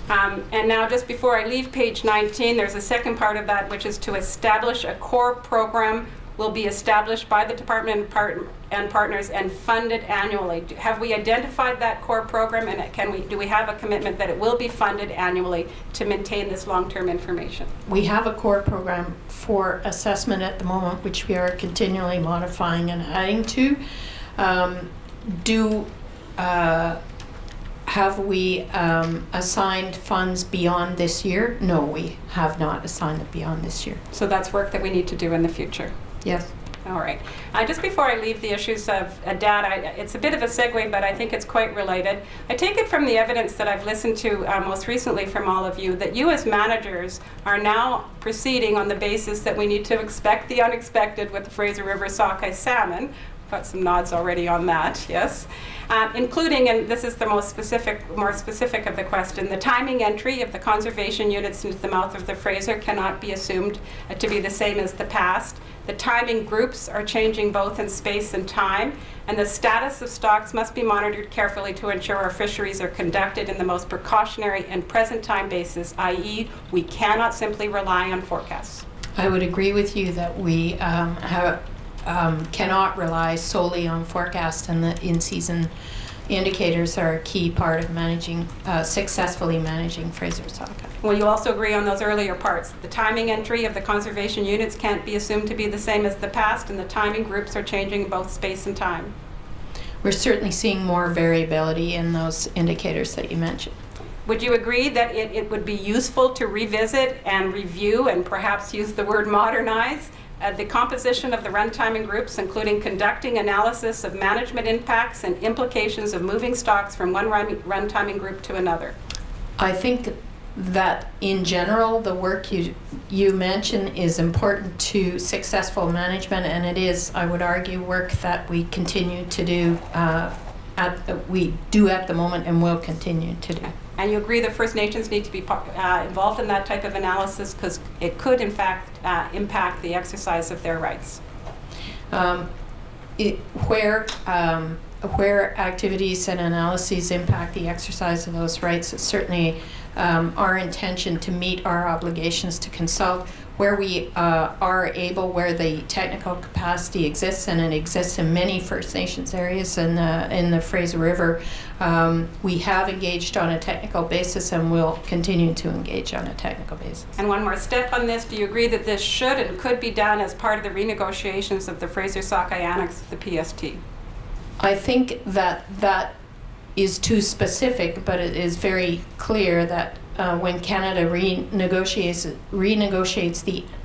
And now, just before I leave page 19, there's a second part of that, which is to establish a core program will be established by the department and partners and funded annually. Have we identified that core program, and do we have a commitment that it will be funded annually to maintain this long-term information? We have a core program for assessment at the moment, which we are continually modifying and adding to. Have we assigned funds beyond this year? No, we have not assigned it beyond this year. So that's work that we need to do in the future. Yes. All right. Just before I leave the issues of data, it's a bit of a segue, but I think it's quite related. I take it from the evidence that I've listened to most recently from all of you that you as managers are now proceeding on the basis that we need to expect the unexpected with the Fraser River sockeye salmon. Got some nods already on that, yes. Including, and this is the more specific of the question, the timing entry of the conservation units into the mouth of the Fraser cannot be assumed to be the same as the past. The timing groups are changing both in space and time, and the status of stocks must be monitored carefully to ensure our fisheries are conducted in the most precautionary and present time basis, i.e. we cannot simply rely on forecasts. I would agree with you that we cannot rely solely on forecast, and the in-season indicators are a key part of successfully managing Fraser sockeye. Will you also agree on those earlier parts? The timing entry of the conservation units can't be assumed to be the same as the past, and the timing groups are changing in both space and time. We're certainly seeing more variability in those indicators that you mentioned. Would you agree that it would be useful to revisit and review and perhaps use the word modernize the composition of the run timing groups, including conducting analysis of management impacts and implications of moving stocks from one run timing group to another? I think that in general, the work you mention is important to successful management, and it is, I would argue, work that we continue to do, we do at the moment and will continue to do. And you agree that First Nations need to be involved in that type of analysis because it could, in fact, impact the exercise of their rights? Where activities and analyses impact the exercise of those rights, it's certainly our intention to meet our obligations to consult where we are able, where the technical capacity exists, and it exists in many First Nations areas in the Fraser River. We have engaged on a technical basis and will continue to engage on a technical basis. And one more step on this, do you agree that this should and could be done as part of the renegotiations of the Fraser Sockeye Annex of the PST? I think that is too specific, but it is very clear that when Canada renegotiates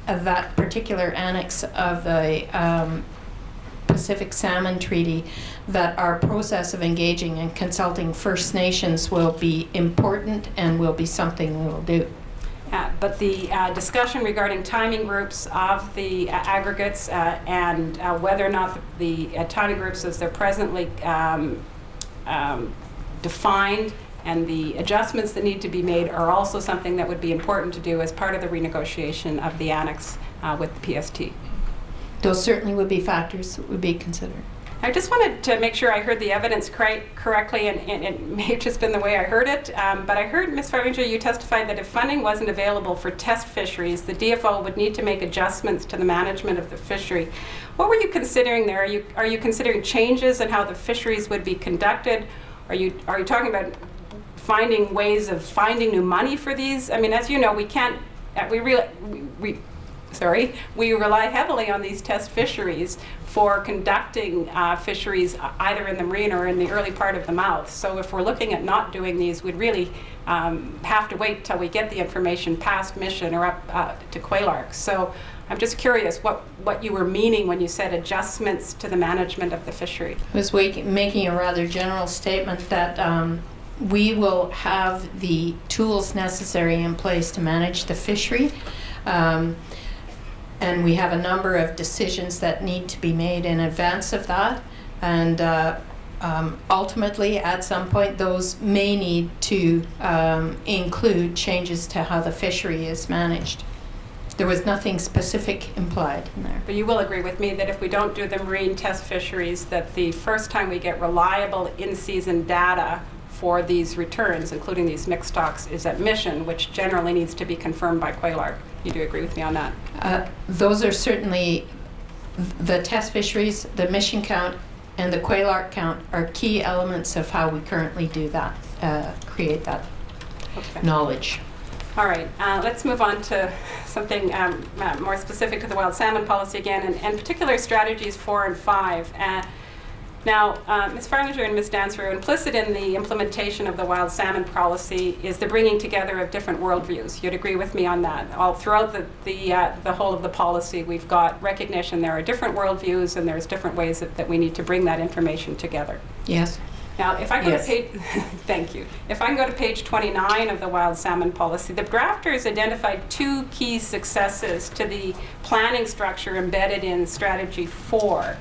that particular annex of the Pacific Salmon Treaty, that our process of engaging and consulting First Nations will be important and will be something we will do. But the discussion regarding timing groups of the aggregates and whether or not the timing groups as they're presently defined and the adjustments that need to be made are also something that would be important to do as part of the renegotiation of the annex with the PST. Those certainly would be factors that would be considered. I just wanted to make sure I heard the evidence correctly, and it may have just been the way I heard it, but I heard, Ms. Farminger, you testified that if funding wasn't available for test fisheries, the DFO would need to make adjustments to the management of the fishery. What were you considering there? Are you considering changes in how the fisheries would be conducted? Are you talking about finding ways of finding new money for these? I mean, as you know, we can't, we rely heavily on these test fisheries for conducting fisheries either in the marine or in the early part of the mouth. So if we're looking at not doing these, we'd really have to wait till we get the information past Mission or up to Quaylark. So I'm just curious what you were meaning when you said adjustments to the management of the fishery. I was making a rather general statement that we will have the tools necessary in place to manage the fishery. And we have a number of decisions that need to be made in advance of that. And ultimately, at some point, those may need to include changes to how the fishery is managed. There was nothing specific implied in there. But you will agree with me that if we don't do the marine test fisheries, that the first time we get reliable in-season data for these returns, including these mixed stocks, is at Mission, which generally needs to be confirmed by Quaylark. You do agree with me on that? Those are certainly the test fisheries, the mission count, and the quail arc count are key elements of how we currently do that, create that Okay. knowledge. All right, let's move on to something more specific to the wild salmon policy again, and particular strategies 4 and 5. Now, Ms. Farlinger and Ms. Dansereau, implicit in the implementation of the wild salmon policy is the bringing together of different worldviews. You'd agree with me on that. All throughout the whole of the policy, we've got recognition there are different worldviews and there's different ways that we need to bring that information together. Yes. Now, if I go Yes. to page, thank you. If I can go to page 29 of the wild salmon policy, the drafters identified 2 key successes to the planning structure embedded in strategy 4.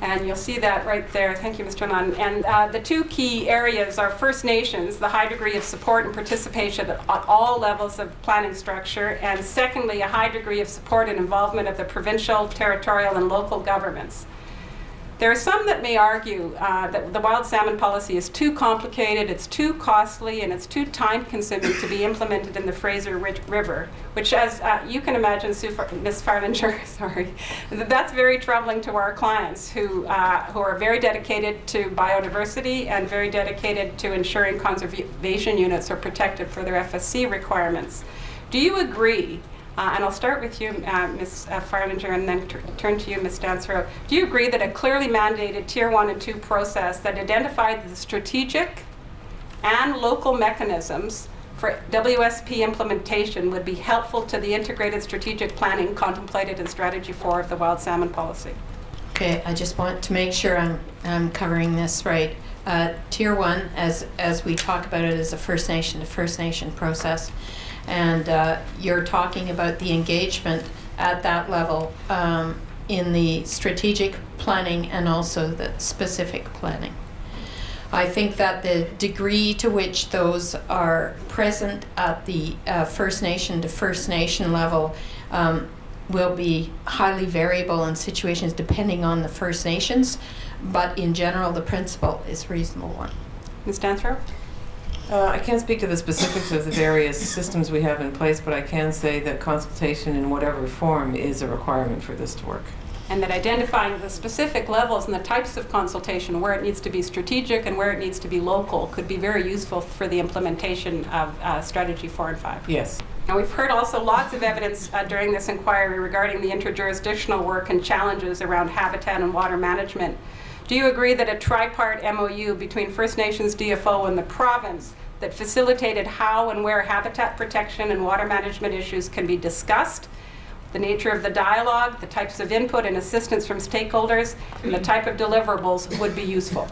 And you'll see that right there. Thank you, Mr. Nunn. And the 2 key areas are First Nations, the high degree of support and participation at all levels of planning structure, and secondly, a high degree of support and involvement of the provincial, territorial, and local governments. There are some that may argue that the wild salmon policy is too complicated, it's too costly, and it's too time-consuming to be implemented in the Fraser River, which, as you can imagine, Ms. Farlinger, sorry, that's very troubling to our clients who are very dedicated to biodiversity and very dedicated to ensuring conservation units are protected for their FSC requirements. Do you agree? And I'll start with you, Ms. Farlinger, and then turn to you, Ms. Dansereau. Do you agree that a clearly mandated Tier 1 and 2 process that identified the strategic and local mechanisms for WSP implementation would be helpful to the integrated strategic planning contemplated in Strategy 4 of the Wild Salmon Policy? Okay, I just want to make sure I'm covering this right. Tier 1, as we talk about it, is a First Nation to First Nation process. And you're talking about the engagement at that level in the strategic planning and also the specific planning. I think that the degree to which those are present at the First Nation to First Nation level will be highly variable in situations depending on the First Nations, but in general the principle is a reasonable one. Ms. Dansereau? I can't speak to the specifics of the various systems we have in place, but I can say that consultation in whatever form is a requirement for this to work. And that identifying the specific levels and the types of consultation, where it needs to be strategic and where it needs to be local, could be very useful for the implementation of Strategy 4 and 5. Yes. And we've heard also lots of evidence during this inquiry regarding the interjurisdictional work and challenges around habitat and water management. Do you agree that a tripart MOU between First Nations, DFO, and the province that facilitated how and where habitat protection and water management issues can be discussed, the nature of the dialogue, the types of input and assistance from stakeholders, and the type of deliverables would be useful?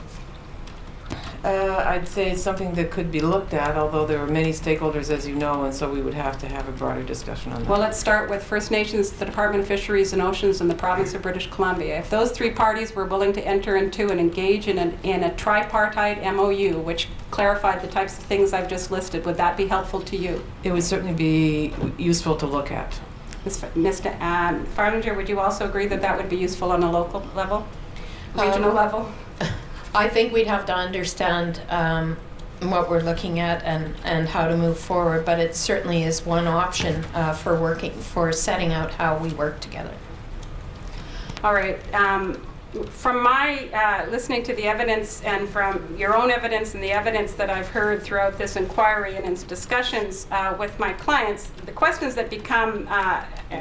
I'd say it's something that could be looked at, although there are many stakeholders, as you know, and so we would have to have a broader discussion on that. Well, let's start with First Nations, the Department of Fisheries and Oceans, and the province of British Columbia. If those 3 parties were willing to enter into and engage in a tripartite MOU, which clarified the types of things I've just listed, would that be helpful to you? It would certainly be useful to look at. Ms. Farlinger, would you also agree that that would be useful on a local level, regional level? I think we'd have to understand what we're looking at and how to move forward, but it certainly is one option for setting out how we work together. All right. From my listening to the evidence and from your own evidence and the evidence that I've heard throughout this inquiry and in discussions with my clients, the questions that become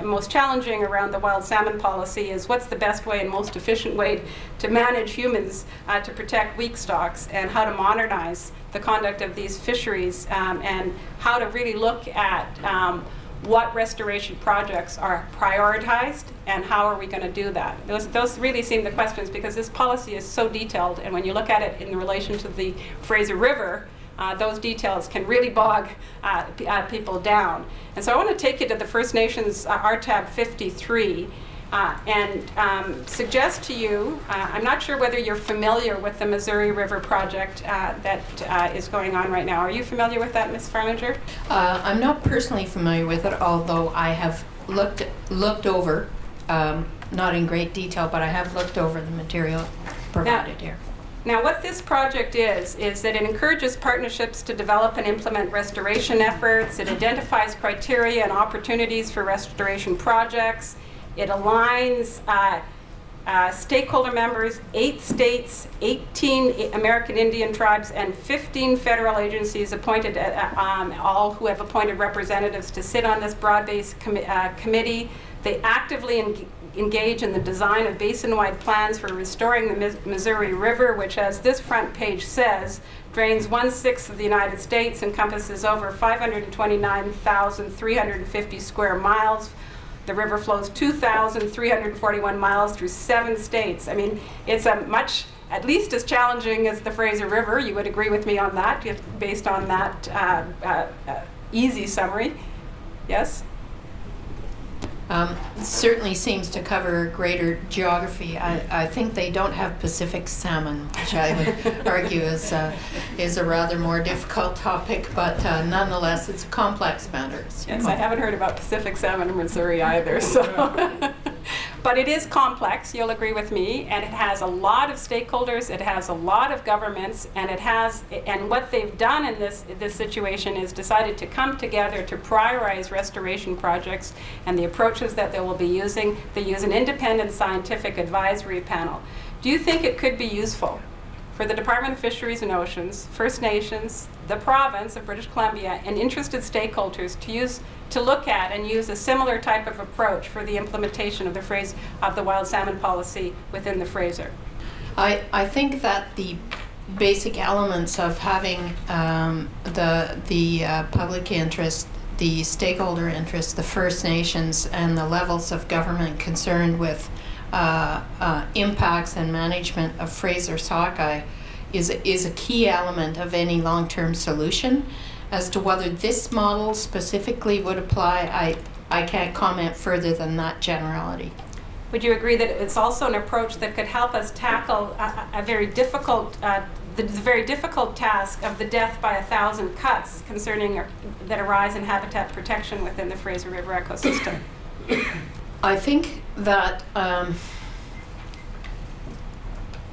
most challenging around the wild salmon policy is what's the best way and most efficient way to manage humans to protect weak stocks, and how to modernize the conduct of these fisheries, and how to really look at what restoration projects are prioritized and how are we going to do that. Those really seem the questions, because this policy is so detailed, and when you look at it in relation to the Fraser River, those details can really bog people down. And so I want to take you to the First Nations RTAB 53 and suggest to you, I'm not sure whether you're familiar with the Missouri River project that is going on right now. Are you familiar with that, Ms. Farlinger? I'm not personally familiar with it, although I have looked over, not in great detail, but I have looked over the material provided here. Now, what this project is that it encourages partnerships to develop and implement restoration efforts. It identifies criteria and opportunities for restoration projects. It aligns stakeholder members, 8 states, 18 American Indian tribes, and 15 federal agencies appointed, all who have appointed representatives to sit on this broad-based committee. They actively engage in the design of basin-wide plans for restoring the Missouri River, which, as this front page says, drains 1/6 of the United States, encompasses over 529,350 square miles. The river flows 2,341 miles through 7 states. I mean, it's a much, at least as challenging as the Fraser River. You would agree with me on that, based on that easy summary. Yes? Certainly seems to cover greater geography. I think they don't have Pacific salmon, which I would argue is a rather more difficult topic, but nonetheless, it's a complex matter. Yes, I haven't heard about Pacific salmon in Missouri either, so. But it is complex, you'll agree with me, and it has a lot of stakeholders, it has a lot of governments, and what they've done in this situation is decided to come together to prioritize restoration projects and the approaches that they will be using. They use an independent scientific advisory panel. Do you think it could be useful for the Department of Fisheries and Oceans, First Nations, the province of British Columbia, and interested stakeholders to look at and use a similar type of approach for the implementation of the wild salmon policy within the Fraser? I think that the basic elements of having the public interest, the stakeholder interest, the First Nations, and the levels of government concerned with impacts and management of Fraser sockeye is a key element of any long-term solution. As to whether this model specifically would apply, I can't comment further than that generality. Would you agree that it's also an approach that could help us tackle a very difficult, the very difficult task of the death by 1,000 cuts that arise in habitat protection within the Fraser River ecosystem? I think that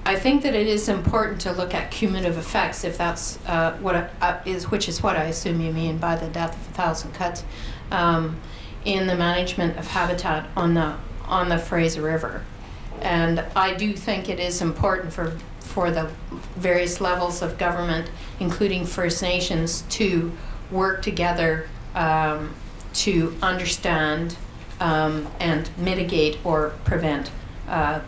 it is important to look at cumulative effects, if that's which is what I assume you mean by the death of 1,000 cuts, in the management of habitat on the Fraser River. And I do think it is important for the various levels of government, including First Nations, to work together to understand and mitigate or prevent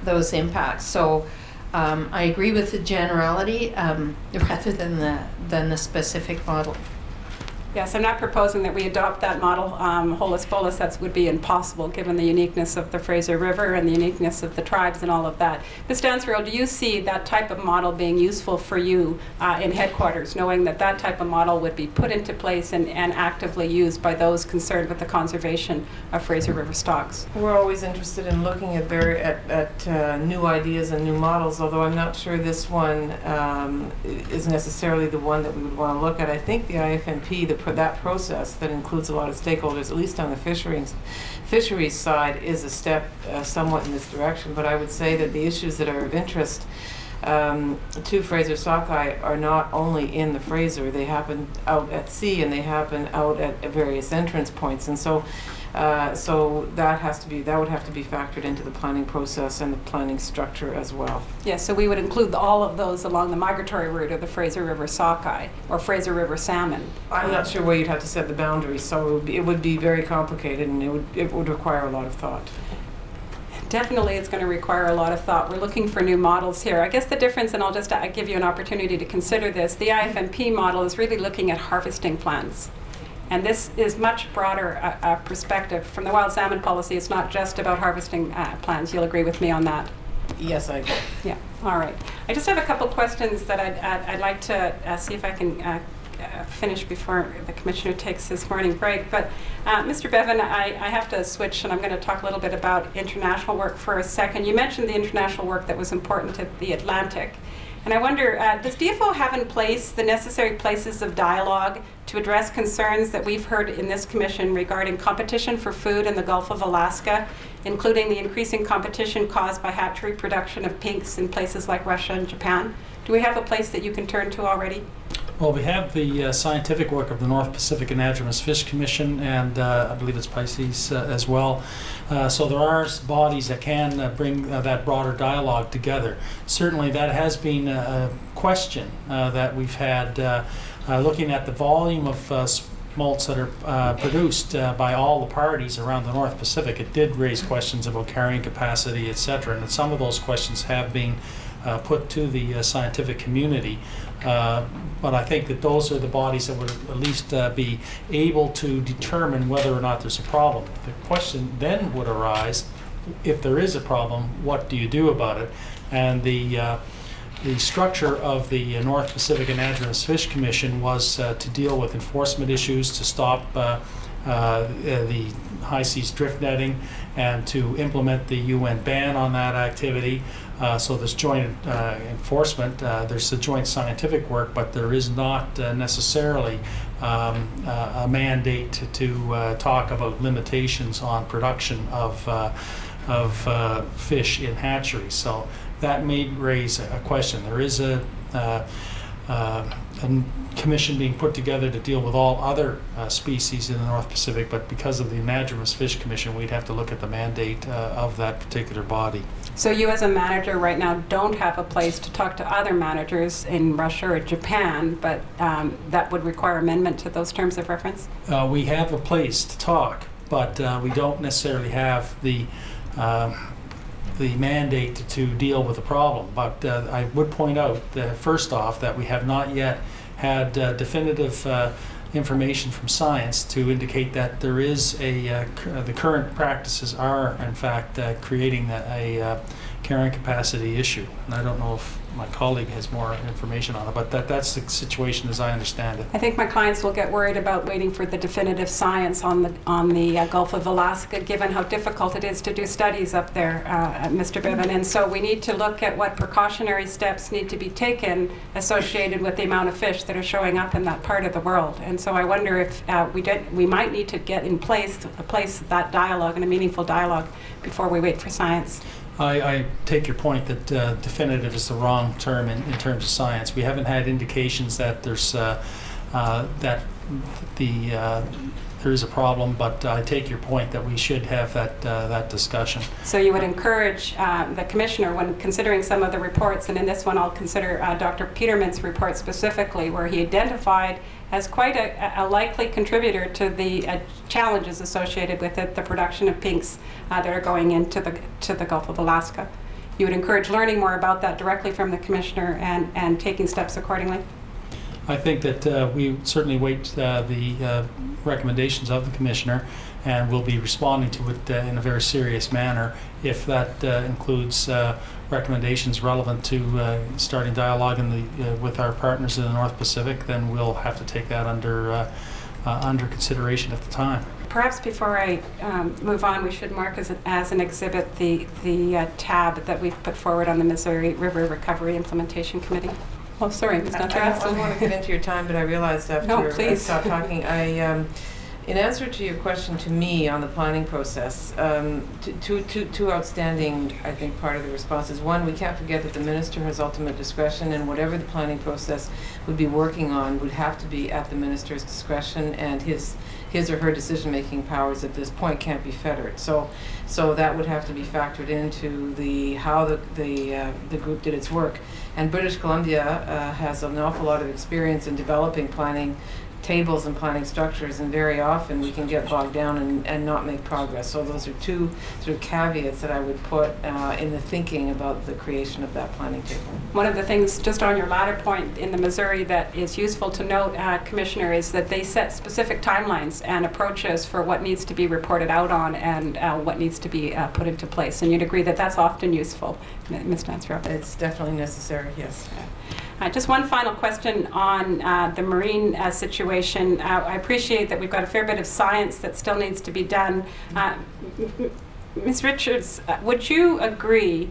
those impacts. So I agree with the generality rather than the specific model. Yes, I'm not proposing that we adopt that model holus bolus. That would be impossible given the uniqueness of the Fraser River and the uniqueness of the tribes and all of that. Ms. Stansfield, do you see that type of model being useful for you in headquarters, knowing that that type of model would be put into place and actively used by those concerned with the conservation of Fraser River stocks? We're always interested in looking at new ideas and new models, although I'm not sure this one is necessarily the one that we would want to look at. I think the IFMP, that process that includes a lot of stakeholders, at least on the fisheries side, is a step somewhat in this direction. But I would say that the issues that are of interest to Fraser sockeye are not only in the Fraser, they happen out at sea and they happen out at various entrance points, and so that would have to be factored into the planning process and the planning structure as well. Yes, so we would include all of those along the migratory route of the Fraser River sockeye or Fraser River salmon. I'm not sure where you'd have to set the boundaries, so it would be very complicated, and it would require a lot of thought. Definitely it's going to require a lot of thought. We're looking for new models here. I guess the difference, and I'll just give you an opportunity to consider this, the IFMP model is really looking at harvesting plans. And this is much broader perspective. From the wild salmon policy, it's not just about harvesting plans. You'll agree with me on that? Yes, I agree. Yeah, all right. I just have a couple questions that I'd like to see if I can finish before the Commissioner takes his morning break. But Mr. Bevan, I have to switch, and I'm going to talk a little bit about international work for a second. You mentioned the international work that was important to the Atlantic. And I wonder, does DFO have in place the necessary places of dialogue to address concerns that we've heard in this commission regarding competition for food in the Gulf of Alaska, including the increasing competition caused by hatchery production of pinks in places like Russia and Japan? Do we have a place that you can turn to already? Well, we have the scientific work of the North Pacific Anadromous Fish Commission, and I believe it's Pisces as well. So there are bodies that can bring that broader dialogue together. Certainly that has been a question that we've had looking at the volume of smolts that are produced by all the parties around the North Pacific. It did raise questions about carrying capacity, etc., and some of those questions have been put to the scientific community. But I think that those are the bodies that would at least be able to determine whether or not there's a problem. The question then would arise, if there is a problem, what do you do about it? And the structure of the North Pacific Anadromous Fish Commission was to deal with enforcement issues, to stop the high seas drift netting, and to implement the UN ban on that activity. So there's joint enforcement, there's the joint scientific work, but there is not necessarily a mandate to talk about limitations on production of fish in hatcheries. So that may raise a question. There is a commission being put together to deal with all other species in the North Pacific, but because of the Anadromous Fish Commission, we'd have to look at the mandate of that particular body. So you as a manager right now don't have a place to talk to other managers in Russia or Japan, but that would require amendment to those terms of reference? We have a place to talk, but we don't necessarily have the mandate to deal with the problem. But I would point out, first off, that we have not yet had definitive information from science to indicate that there is the current practices are in fact creating a carrying capacity issue. And I don't know if my colleague has more information on it, but that's the situation as I understand it. I think my clients will get worried about waiting for the definitive science on the Gulf of Alaska, given how difficult it is to do studies up there, Mr. Biven. And so we need to look at what precautionary steps need to be taken associated with the amount of fish that are showing up in that part of the world. And so I wonder if we might need to get in place that dialogue and a meaningful dialogue before we wait for science. I take your point that definitive is the wrong term in terms of science. We haven't had indications that there's there is a problem, but I take your point that we should have that discussion. So you would encourage the commissioner, when considering some of the reports, and in this one I'll consider Dr. Peterman's report specifically, where he identified as quite a likely contributor to the challenges associated with it, the production of pinks that are going into the Gulf of Alaska. You would encourage learning more about that directly from the commissioner and taking steps accordingly? I think that we certainly wait the recommendations of the commissioner, and we'll be responding to it in a very serious manner. If that includes recommendations relevant to starting dialogue with our partners in the North Pacific, then we'll have to take that under consideration at the time. Perhaps before I move on, we should mark as an exhibit the tab that we've put forward on the Missouri River Recovery Implementation Committee. Oh, sorry, Ms. Natra. I don't want to get into your time, but I realized after I stopped talking, in answer to your question to me on the planning process, two outstanding, I think, part of the response is, one, we can't forget that the minister has ultimate discretion, and whatever the planning process would be working on would have to be at the minister's discretion, and his or her decision-making powers at this point can't be fettered. So that would have to be factored into how the group did its work. And British Columbia has an awful lot of experience in developing planning tables and planning structures, and very often we can get bogged down and not make progress. So those are two sort of caveats that I would put in the thinking about the creation of that planning table. One of the things, just on your latter point, in the Missouri that is useful to note, Commissioner, is that they set specific timelines and approaches for what needs to be reported out on and what needs to be put into place. And you'd agree that that's often useful, Ms. Nansrop? It's definitely necessary, yes. Just one final question on the marine situation. I appreciate that we've got a fair bit of science that still needs to be done. Ms. Richards, would you agree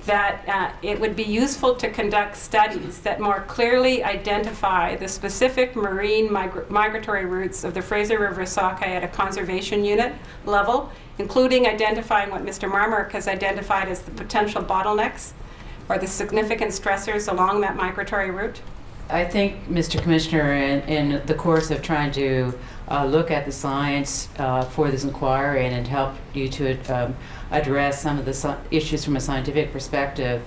that it would be useful to conduct studies that more clearly identify the specific marine migratory routes of the Fraser River sockeye at a conservation unit level, including identifying what Mr. Marmark has identified as the potential bottlenecks or the significant stressors along that migratory route? I think, Mr. Commissioner, in the course of trying to look at the science for this inquiry and help you to address some of the issues from a scientific perspective,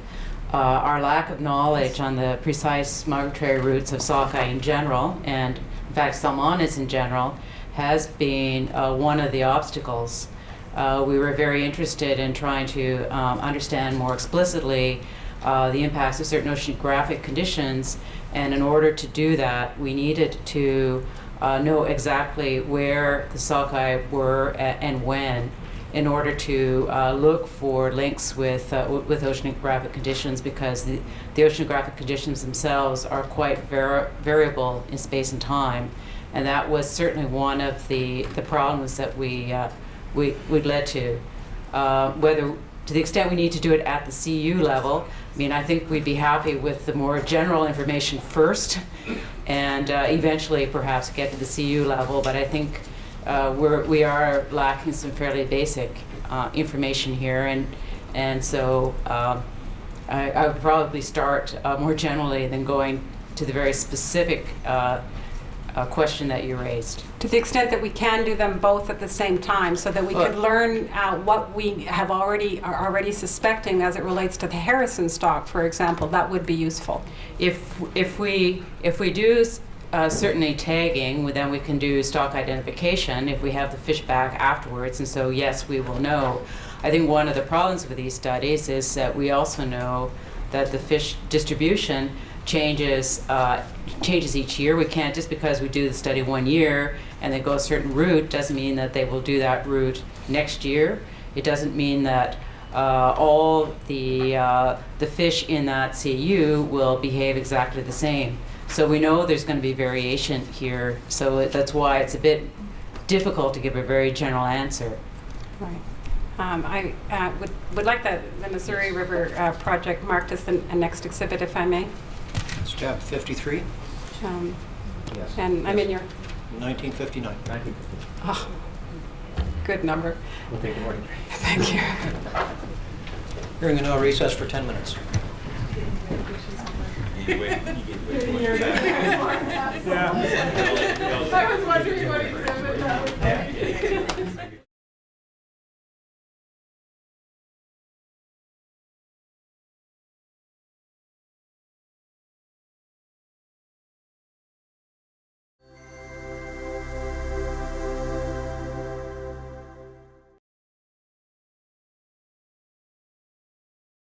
our lack of knowledge on the precise migratory routes of sockeye in general, and in fact salmonids in general, has been one of the obstacles. We were very interested in trying to understand more explicitly the impacts of certain oceanographic conditions, and in order to do that, we needed to know exactly where the sockeye were and when, in order to look for links with oceanographic conditions, because the oceanographic conditions themselves are quite variable in space and time, and that was certainly one of the problems that we led to. Whether, to the extent we need to do it at the CU level, I mean, I think we'd be happy with the more general information first, and eventually perhaps get to the CU level. But I think we are lacking some fairly basic information here, and so I would probably start more generally than going to the very specific question that you raised. To the extent that we can do them both at the same time, so that we could learn what we are already suspecting as it relates to the Harrison stock, for example, that would be useful. If we do certainly tagging, then we can do stock identification if we have the fish back afterwards, and so yes, we will know. I think one of the problems with these studies is that we also know that the fish distribution changes each year. We can't, just because we do the study 1 year and they go a certain route, doesn't mean that they will do that route next year. It doesn't mean that all the fish in that CU will behave exactly the same. So we know there's going to be variation here. So that's why it's a bit difficult to give a very general answer. Right. I would like the Missouri River project marked as the next exhibit, if I may. It's tab 53, Yes. And I'm in your 1959. Oh, good number. We'll take it morning. Thank you. Hearing is now recessed for 10 minutes. I was wondering what exhibit that was.